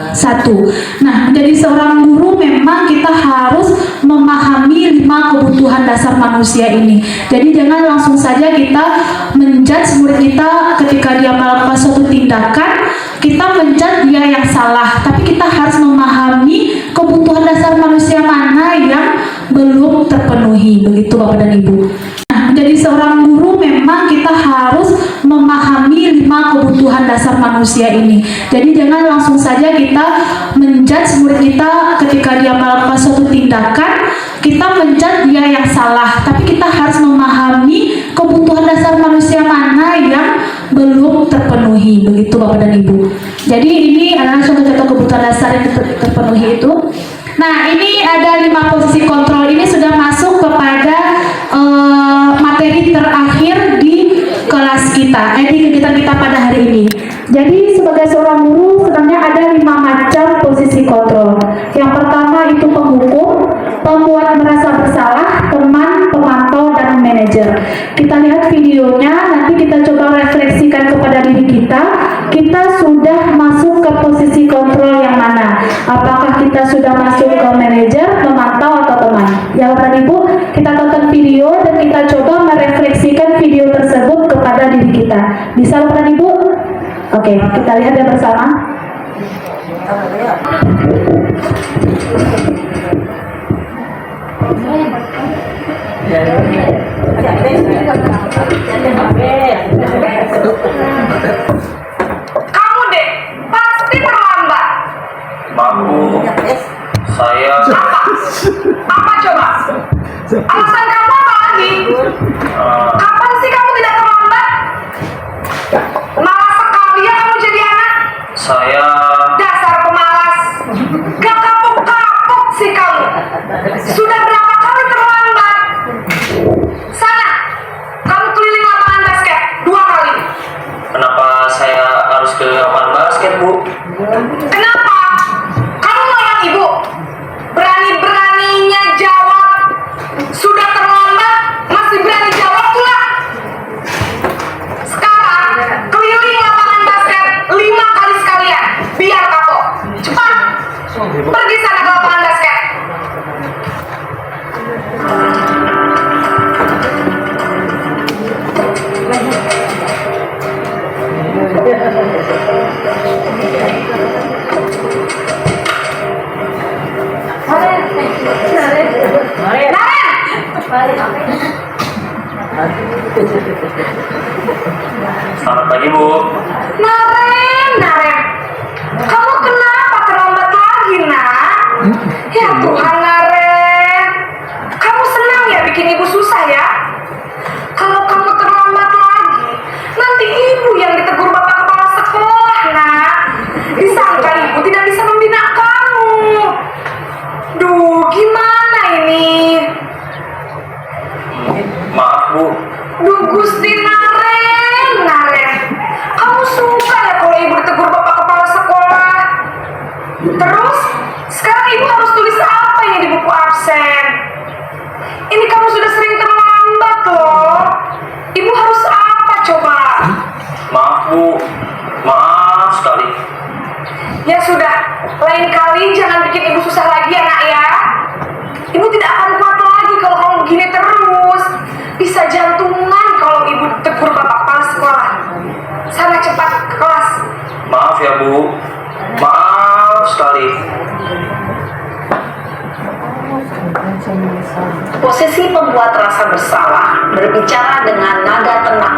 1. Nah, menjadi seorang guru memang kita harus memahami 5 kebutuhan dasar manusia ini. Jadi jangan langsung saja kita menjudge murid kita ketika dia melakukan suatu tindakan, kita menjudge dia yang salah. Tapi kita harus memahami kebutuhan dasar manusia mana yang belum terpenuhi. Begitu Bapak dan Ibu. Nah, menjadi seorang guru memang kita harus memahami 5 kebutuhan dasar manusia ini. Jadi jangan langsung saja kita menjudge murid kita ketika dia melakukan suatu tindakan, kita menjudge dia yang salah, tapi kita harus memahami kebutuhan dasar manusia mana yang belum terpenuhi, begitu Bapak dan Ibu. Jadi ini adalah contoh-contoh kebutuhan dasar yang terpenuhi itu. Nah, ini ada 5 posisi kontrol. Ini sudah masuk kepada materi terakhir di kelas kita, di kegiatan kita pada hari ini. Jadi sebagai seorang guru sebenarnya ada 5 macam posisi kontrol. Yang pertama itu penghukum, pembuat merasa bersalah, teman, pemantau, dan manajer. Kita lihat videonya, nanti kita coba refleksikan kepada diri kita. Kita sudah masuk ke posisi kontrol yang mana? Apakah kita sudah masuk ke manajer, pemantau, atau teman? Ya Bapak dan Ibu, kita tonton video dan kita coba merefleksikan video tersebut kepada diri kita. Bisa Bapak dan Ibu? Oke, kita lihat ya bersama. Kamu deh, pasti terlambat. Maaf, saya Apa coba? Alasan kamu apa lagi? Kapan sih kamu tidak terlambat? Malas sekali ya kamu jadi anak. saya Dasar pemalas. Gak kapok-kapok sih kamu. Sudah berapa kali terlambat? Sana, kamu keliling lapangan basket 2 kali. kenapa saya harus ke lapangan basket, Bu? Kenapa? Kamu layak ibu. Berani-beraninya jawab. Sudah terlambat, masih berani jawab pula. Sekarang, keliling lapangan basket 5 kali sekalian. Biar kapok. Cepat. Pergi sana ke lapangan basket. Selamat pagi, Bu. Naren, kamu kenapa terlambat lagi, nak? Ya Tuhan, Naren, kamu senang ya bikin ibu susah ya? Kalau kamu terlambat lagi, nanti ibu yang ditegur bapak kepala sekolah, nak. Disangka ibu tidak bisa membina kamu. Duh, gimana ini? Maaf, Bu. Duh, Gusti Naren, kamu suka ya kalau ibu ditegur bapak kepala sekolah? Terus, sekarang ibu harus tulis apa ini di buku absen? Ini kamu sudah sering terlambat loh. Ibu harus apa coba? Maaf, Bu. Maaf sekali. Ya sudah, lain kali jangan bikin ibu susah lagi ya nak ya. Ibu tidak akan kuat lagi kalau kamu begini terus. Bisa jantungan kalau ibu tegur bapak kepala sekolah. Sana cepat ke kelas. Maaf ya, Bu. Maaf sekali. Posisi pembuat rasa bersalah berbicara dengan nada tenang.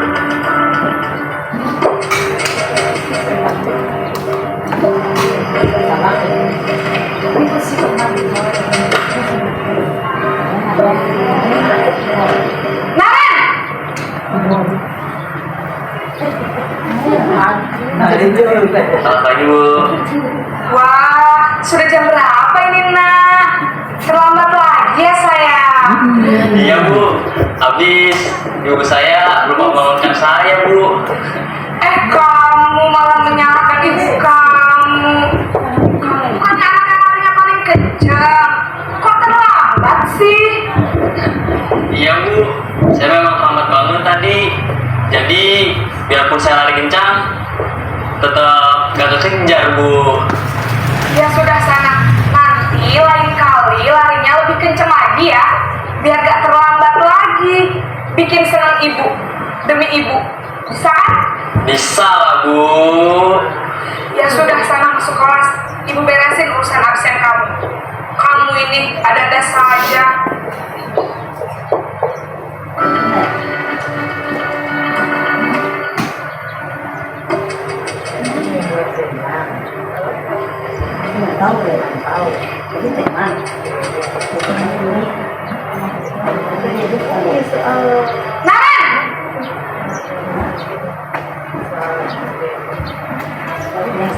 Selamat pagi, Bu. Wah, sudah jam berapa ini nak? Terlambat lagi ya sayang. Iya, Bu. Habis ibu saya lupa membangunkan saya, Bu. Kamu malah menyalahkan ibu kamu. Kamu bukannya anak yang larinya paling kencang. Kok terlambat sih? Iya, Bu. Saya memang terlambat bangun tadi. Jadi, biarpun saya lari kencang, tetap gak kekejar, Bu. Ya sudah sana. Nanti lain kali larinya lebih kencang lagi ya. Biar gak terlambat lagi. Bikin senang ibu. Demi ibu. Bisa kan? Bisa lah, Bu. Ya sudah sana masuk kelas. Ibu beresin urusan absen kamu. Kamu ini ada-ada saja. tahu ya, tahu. Jadi teman.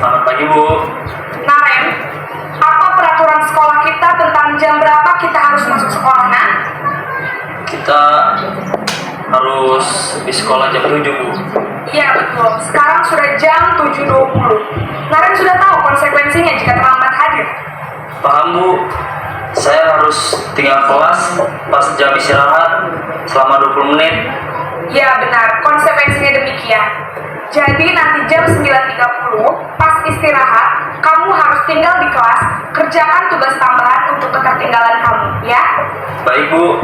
Selamat pagi, Bu. Naren, apa peraturan sekolah kita tentang jam berapa kita harus masuk sekolah, Nak? Kita harus di sekolah jam 7, Bu. Iya betul, sekarang sudah jam 7.20. Naren sudah tahu konsekuensinya jika terlambat hadir. Paham, Bu. Saya harus tinggal kelas pas jam istirahat selama 20 menit. Ya benar, konsekuensinya demikian. Jadi nanti jam 9.30 pas istirahat, kamu harus tinggal di kelas, kerjakan tugas tambahan untuk ketertinggalan kamu, ya? Baik, Bu.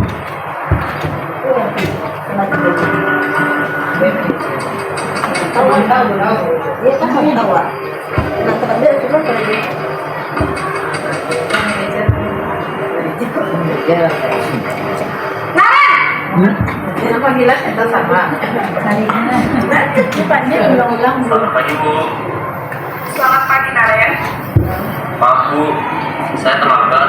Dia kan kamu tahu. Nah, terus dia cuma kerja. Naren! Kenapa bilang itu sama? Selamat pagi, Bu. Selamat pagi, Naren. Maaf, Bu. Saya terlambat.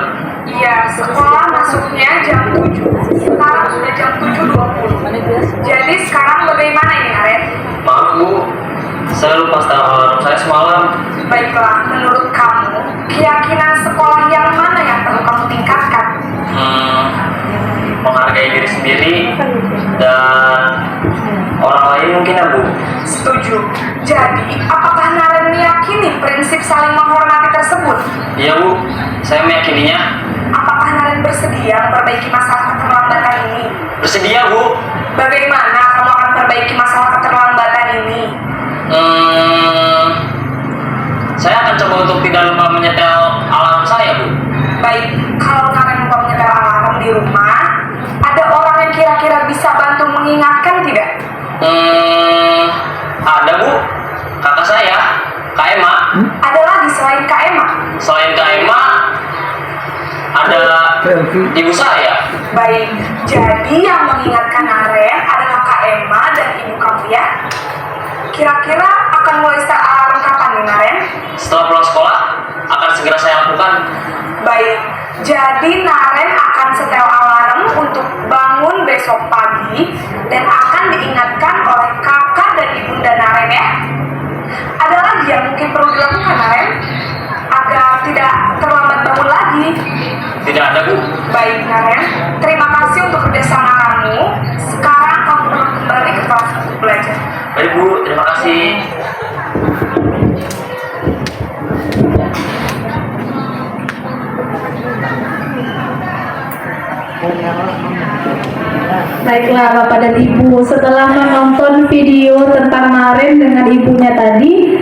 Iya, sekolah masuknya jam 7. Sekarang sudah jam 7.20. Jadi sekarang bagaimana ini, Naren? Maaf, Bu. Saya lupa setel alarm saya semalam. Baiklah, menurut kamu, keyakinan sekolah yang mana yang perlu kamu tingkatkan? Menghargai diri sendiri dan orang lain mungkin, ya, Bu. Setuju. Jadi, apakah Naren meyakini prinsip saling menghormati tersebut? Iya, Bu. Saya meyakininya. Apakah Naren bersedia memperbaiki masalah keterlambatan ini? Bersedia, Bu. Bagaimana kamu akan perbaiki masalah keterlambatan ini? Saya akan coba untuk tidak lupa menyetel alarm saya, Bu. Baik, kalau Naren lupa menyetel alarm di rumah, ada orang yang kira-kira bisa bantu mengingatkan tidak? Ada, Bu. Kakak saya, Kak Emma. Ada lagi selain Kak Emma? Selain Kak Emma, ada ibu saya. Baik, jadi yang mengingatkan Naren adalah Kak Emma dan ibu kamu, ya? Kira-kira akan mulai start alarm kapan nih, Naren? Setelah pulang sekolah, akan segera saya lakukan. Baik, jadi Naren akan setel alarm untuk bangun besok pagi dan akan diingatkan oleh kakak dan ibunda Naren, ya? Ada lagi yang mungkin perlu dilakukan, Naren? Agar tidak terlambat bangun lagi. Tidak ada, Bu. Baik, Naren. Terima kasih untuk kerjasama kamu. Sekarang kamu perlu kembali ke kelas untuk belajar. Baik, Bu. Terima kasih. Baiklah Bapak dan Ibu, setelah menonton video tentang Naren dengan ibunya tadi,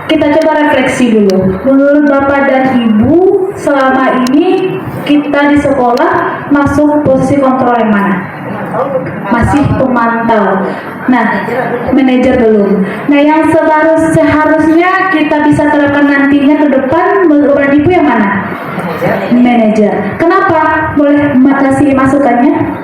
kita coba refleksi dulu. Menurut Bapak dan Ibu, selama ini kita di sekolah masuk posisi kontrol yang mana? Masih pemantau. Nah, manajer belum. Nah, yang seharusnya kita bisa terapkan nantinya ke depan, menurut Bapak dan Ibu yang mana? Manajer. Kenapa? Boleh kasih masukannya?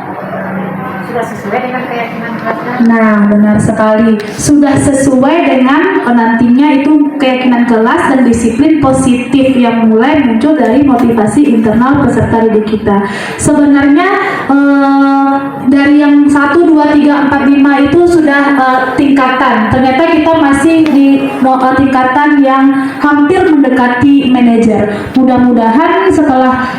Sudah sesuai dengan keyakinan kelasnya. Nah, benar sekali. Sudah sesuai dengan nantinya itu keyakinan kelas dan disiplin positif yang mulai muncul dari motivasi internal peserta didik kita. Sebenarnya dari yang 1, 2, 3, 4, 5 itu sudah tingkatan. Ternyata kita masih di tingkatan yang hampir mendekati manajer. Mudah-mudahan setelah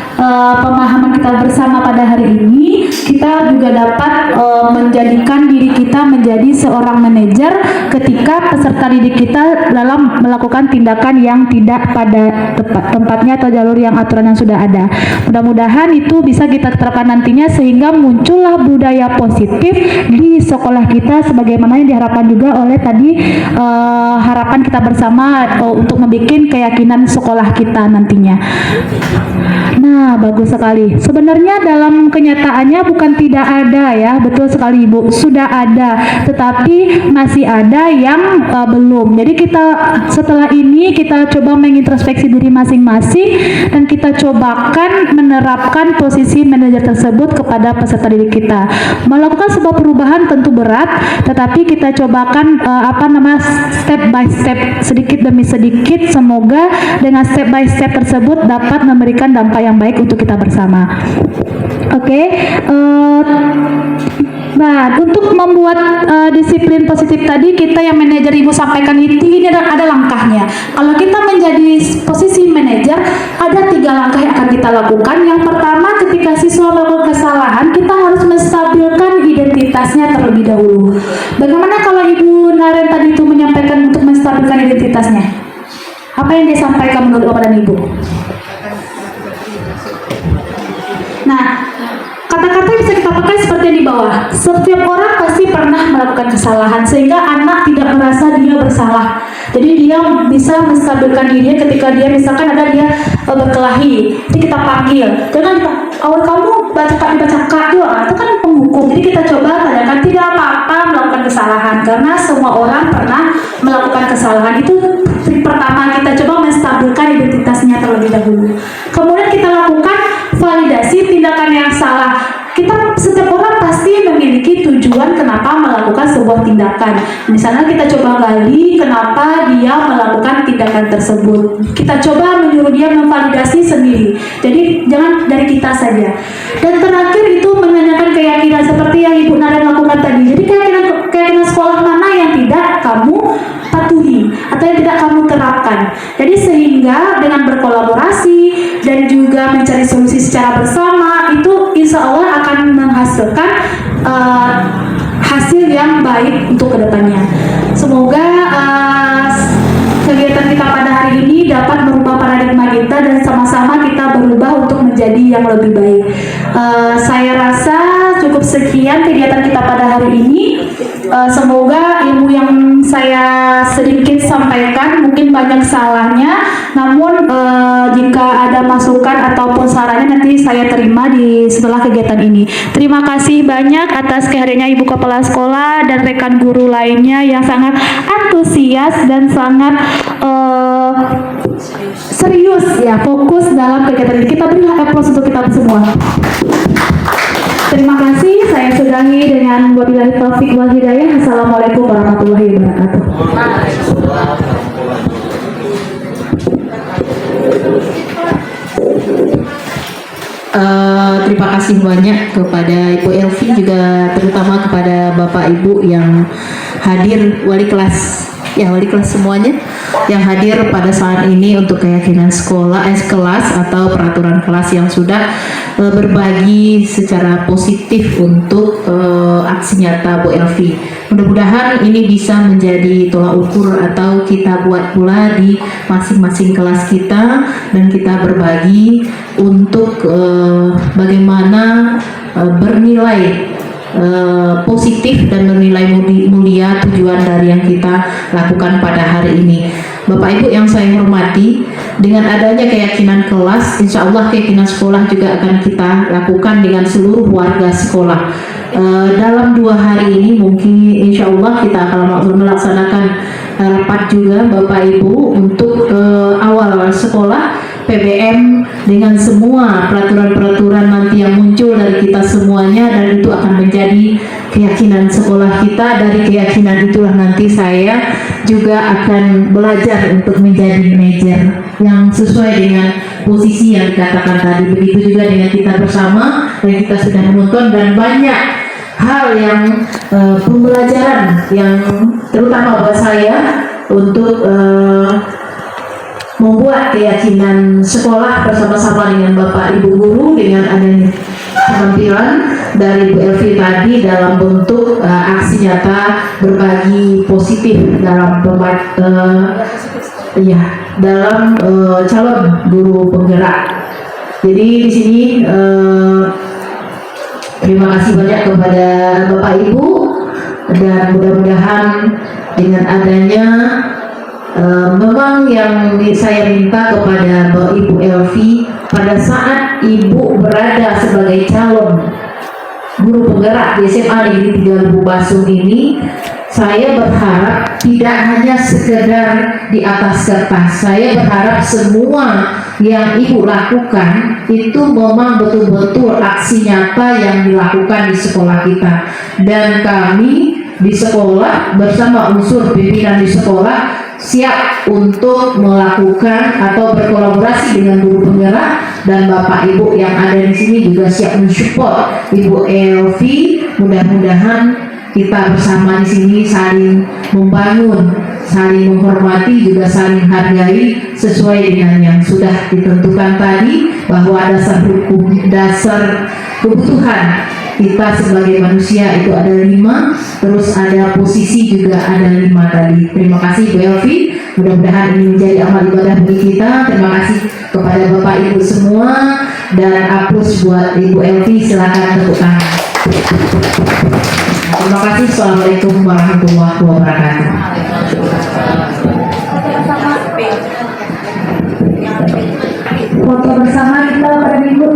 pemahaman kita bersama pada hari ini, kita juga dapat menjadikan diri kita menjadi seorang manajer ketika peserta didik kita dalam melakukan tindakan yang tidak pada tempatnya atau jalur yang aturan yang sudah ada. Mudah-mudahan itu bisa kita terapkan nantinya sehingga muncullah budaya positif di sekolah kita sebagaimana yang diharapkan juga oleh tadi harapan kita bersama untuk membuat keyakinan sekolah kita nantinya. Nah, Nah, bagus sekali. Sebenarnya dalam kenyataannya bukan tidak ada ya, betul sekali Ibu, sudah ada, tetapi masih ada yang belum. Jadi kita setelah ini kita coba mengintrospeksi diri masing-masing dan kita cobakan menerapkan posisi manajer tersebut kepada peserta didik kita. Melakukan sebuah perubahan tentu berat, tetapi kita cobakan step by step, sedikit demi sedikit. Semoga dengan step by step tersebut dapat memberikan dampak yang baik untuk kita bersama. Oke. Nah, untuk membuat disiplin positif tadi, kita yang manajer Ibu sampaikan ini ada langkahnya. Kalau kita menjadi posisi manajer, ada 3 langkah yang akan kita lakukan. Yang pertama, ketika siswa melakukan kesalahan, kita harus menstabilkan identitasnya terlebih dahulu. Bagaimana kalau Ibu Naren tadi itu menyampaikan untuk menstabilkan identitasnya? Apa yang dia sampaikan menurut Bapak dan Ibu? Nah, kata-kata bisa kita pakai seperti yang di bawah. Setiap orang pasti pernah melakukan kesalahan, sehingga anak tidak merasa dia bersalah. Jadi dia bisa menstabilkan dirinya ketika dia misalkan ada dia berkelahi. Jadi kita panggil, jangan awal kamu baca kak yuk, itu kan penghukum. Jadi kita coba tanyakan tidak apa-apa melakukan kesalahan, karena semua orang pernah melakukan kesalahan. Itu pertama, kita coba menstabilkan identitasnya terlebih dahulu. Kemudian kita lakukan validasi tindakan yang salah. Setiap orang pasti memiliki tujuan kenapa melakukan sebuah tindakan. Misalnya kita coba gali kenapa dia melakukan tindakan tersebut. Kita coba menyuruh dia memvalidasi sendiri. Jadi jangan dari kita saja. Dan terakhir itu menanyakan keyakinan seperti yang Ibu Naren lakukan tadi. Jadi keyakinan sekolah mana yang tidak kamu patuhi atau yang tidak kamu terapkan. Jadi sehingga dengan berkolaborasi dan juga mencari solusi secara bersama, itu insya Allah akan menghasilkan hasil yang baik untuk kedepannya. Semoga kegiatan kita pada hari ini dapat merubah paradigma kita dan sama-sama kita berubah untuk menjadi yang lebih baik. Saya rasa cukup sekian kegiatan kita pada hari ini. Semoga ilmu yang saya sedikit sampaikan mungkin banyak salahnya, namun jika ada masukan ataupun sarannya nanti saya terima setelah kegiatan ini. Terima kasih banyak atas kehadirannya Ibu Kepala Sekolah dan rekan guru lainnya yang sangat antusias dan sangat serius ya, fokus dalam kegiatan ini. Kita berilah applause untuk kita semua. Terima kasih, saya sudahi dengan wabillahi taufik wal hidayah. Assalamualaikum warahmatullahi wabarakatuh. Terima kasih banyak kepada Ibu Elvi, juga terutama kepada Bapak Ibu yang hadir, wali kelas semuanya yang hadir pada saat ini untuk keyakinan sekolah, kelas atau peraturan kelas yang sudah berbagi secara positif untuk aksi nyata Bu Elvi. Mudah-mudahan ini bisa menjadi tolak ukur atau kita buat pula di masing-masing kelas kita dan kita berbagi untuk bagaimana bernilai positif dan bernilai mulia tujuan dari yang kita lakukan pada hari ini. Bapak Ibu yang saya hormati, dengan adanya keyakinan kelas, insya Allah keyakinan sekolah juga akan kita lakukan dengan seluruh warga sekolah. Dalam 2 hari ini mungkin insya Allah kita akan melaksanakan rapat juga Bapak Ibu untuk awal sekolah PBM dengan semua peraturan-peraturan nanti yang muncul dari kita semuanya, dan itu akan menjadi keyakinan sekolah kita. Dari keyakinan itulah nanti saya juga akan belajar untuk menjadi manajer yang sesuai dengan posisi yang dikatakan tadi. Begitu juga dengan kita bersama, dan kita sudah menonton dan banyak hal yang pembelajaran yang terutama buat saya untuk membuat keyakinan sekolah bersama-sama dengan Bapak Ibu Guru, dengan adanya penampilan dari Bu Elvi tadi dalam bentuk aksi nyata berbagi positif dalam dalam calon guru penggerak. Jadi di sini terima kasih banyak kepada Bapak Ibu, dan mudah-mudahan dengan adanya memang yang saya minta kepada Ibu Elvi pada pada saat Ibu berada sebagai calon guru penggerak di SMA Negeri 3 Lubuk Basung ini, saya berharap tidak hanya sekedar di atas kertas. Saya berharap semua yang Ibu lakukan itu memang betul-betul aksi nyata yang dilakukan di sekolah kita. Dan kami di sekolah bersama unsur pimpinan di sekolah siap untuk melakukan atau berkolaborasi dengan guru penggerak, dan Bapak Ibu yang ada di sini juga siap mensupport Ibu Elvi. Mudah-mudahan kita bersama di sini saling membangun, saling menghormati, juga saling hargai sesuai dengan yang sudah ditentukan tadi, bahwa dasar hukum, dasar kebutuhan kita sebagai manusia itu ada 5, terus ada posisi juga ada 5 tadi. Terima kasih Bu Elvi, mudah-mudahan ini menjadi amal ibadah bagi kita. Terima kasih kepada Bapak Ibu semua, dan aplaus buat Ibu Elvi, silakan tepuk tangan. Terima kasih. Assalamualaikum warahmatullahi wabarakatuh. Foto bersama kita pada minggu.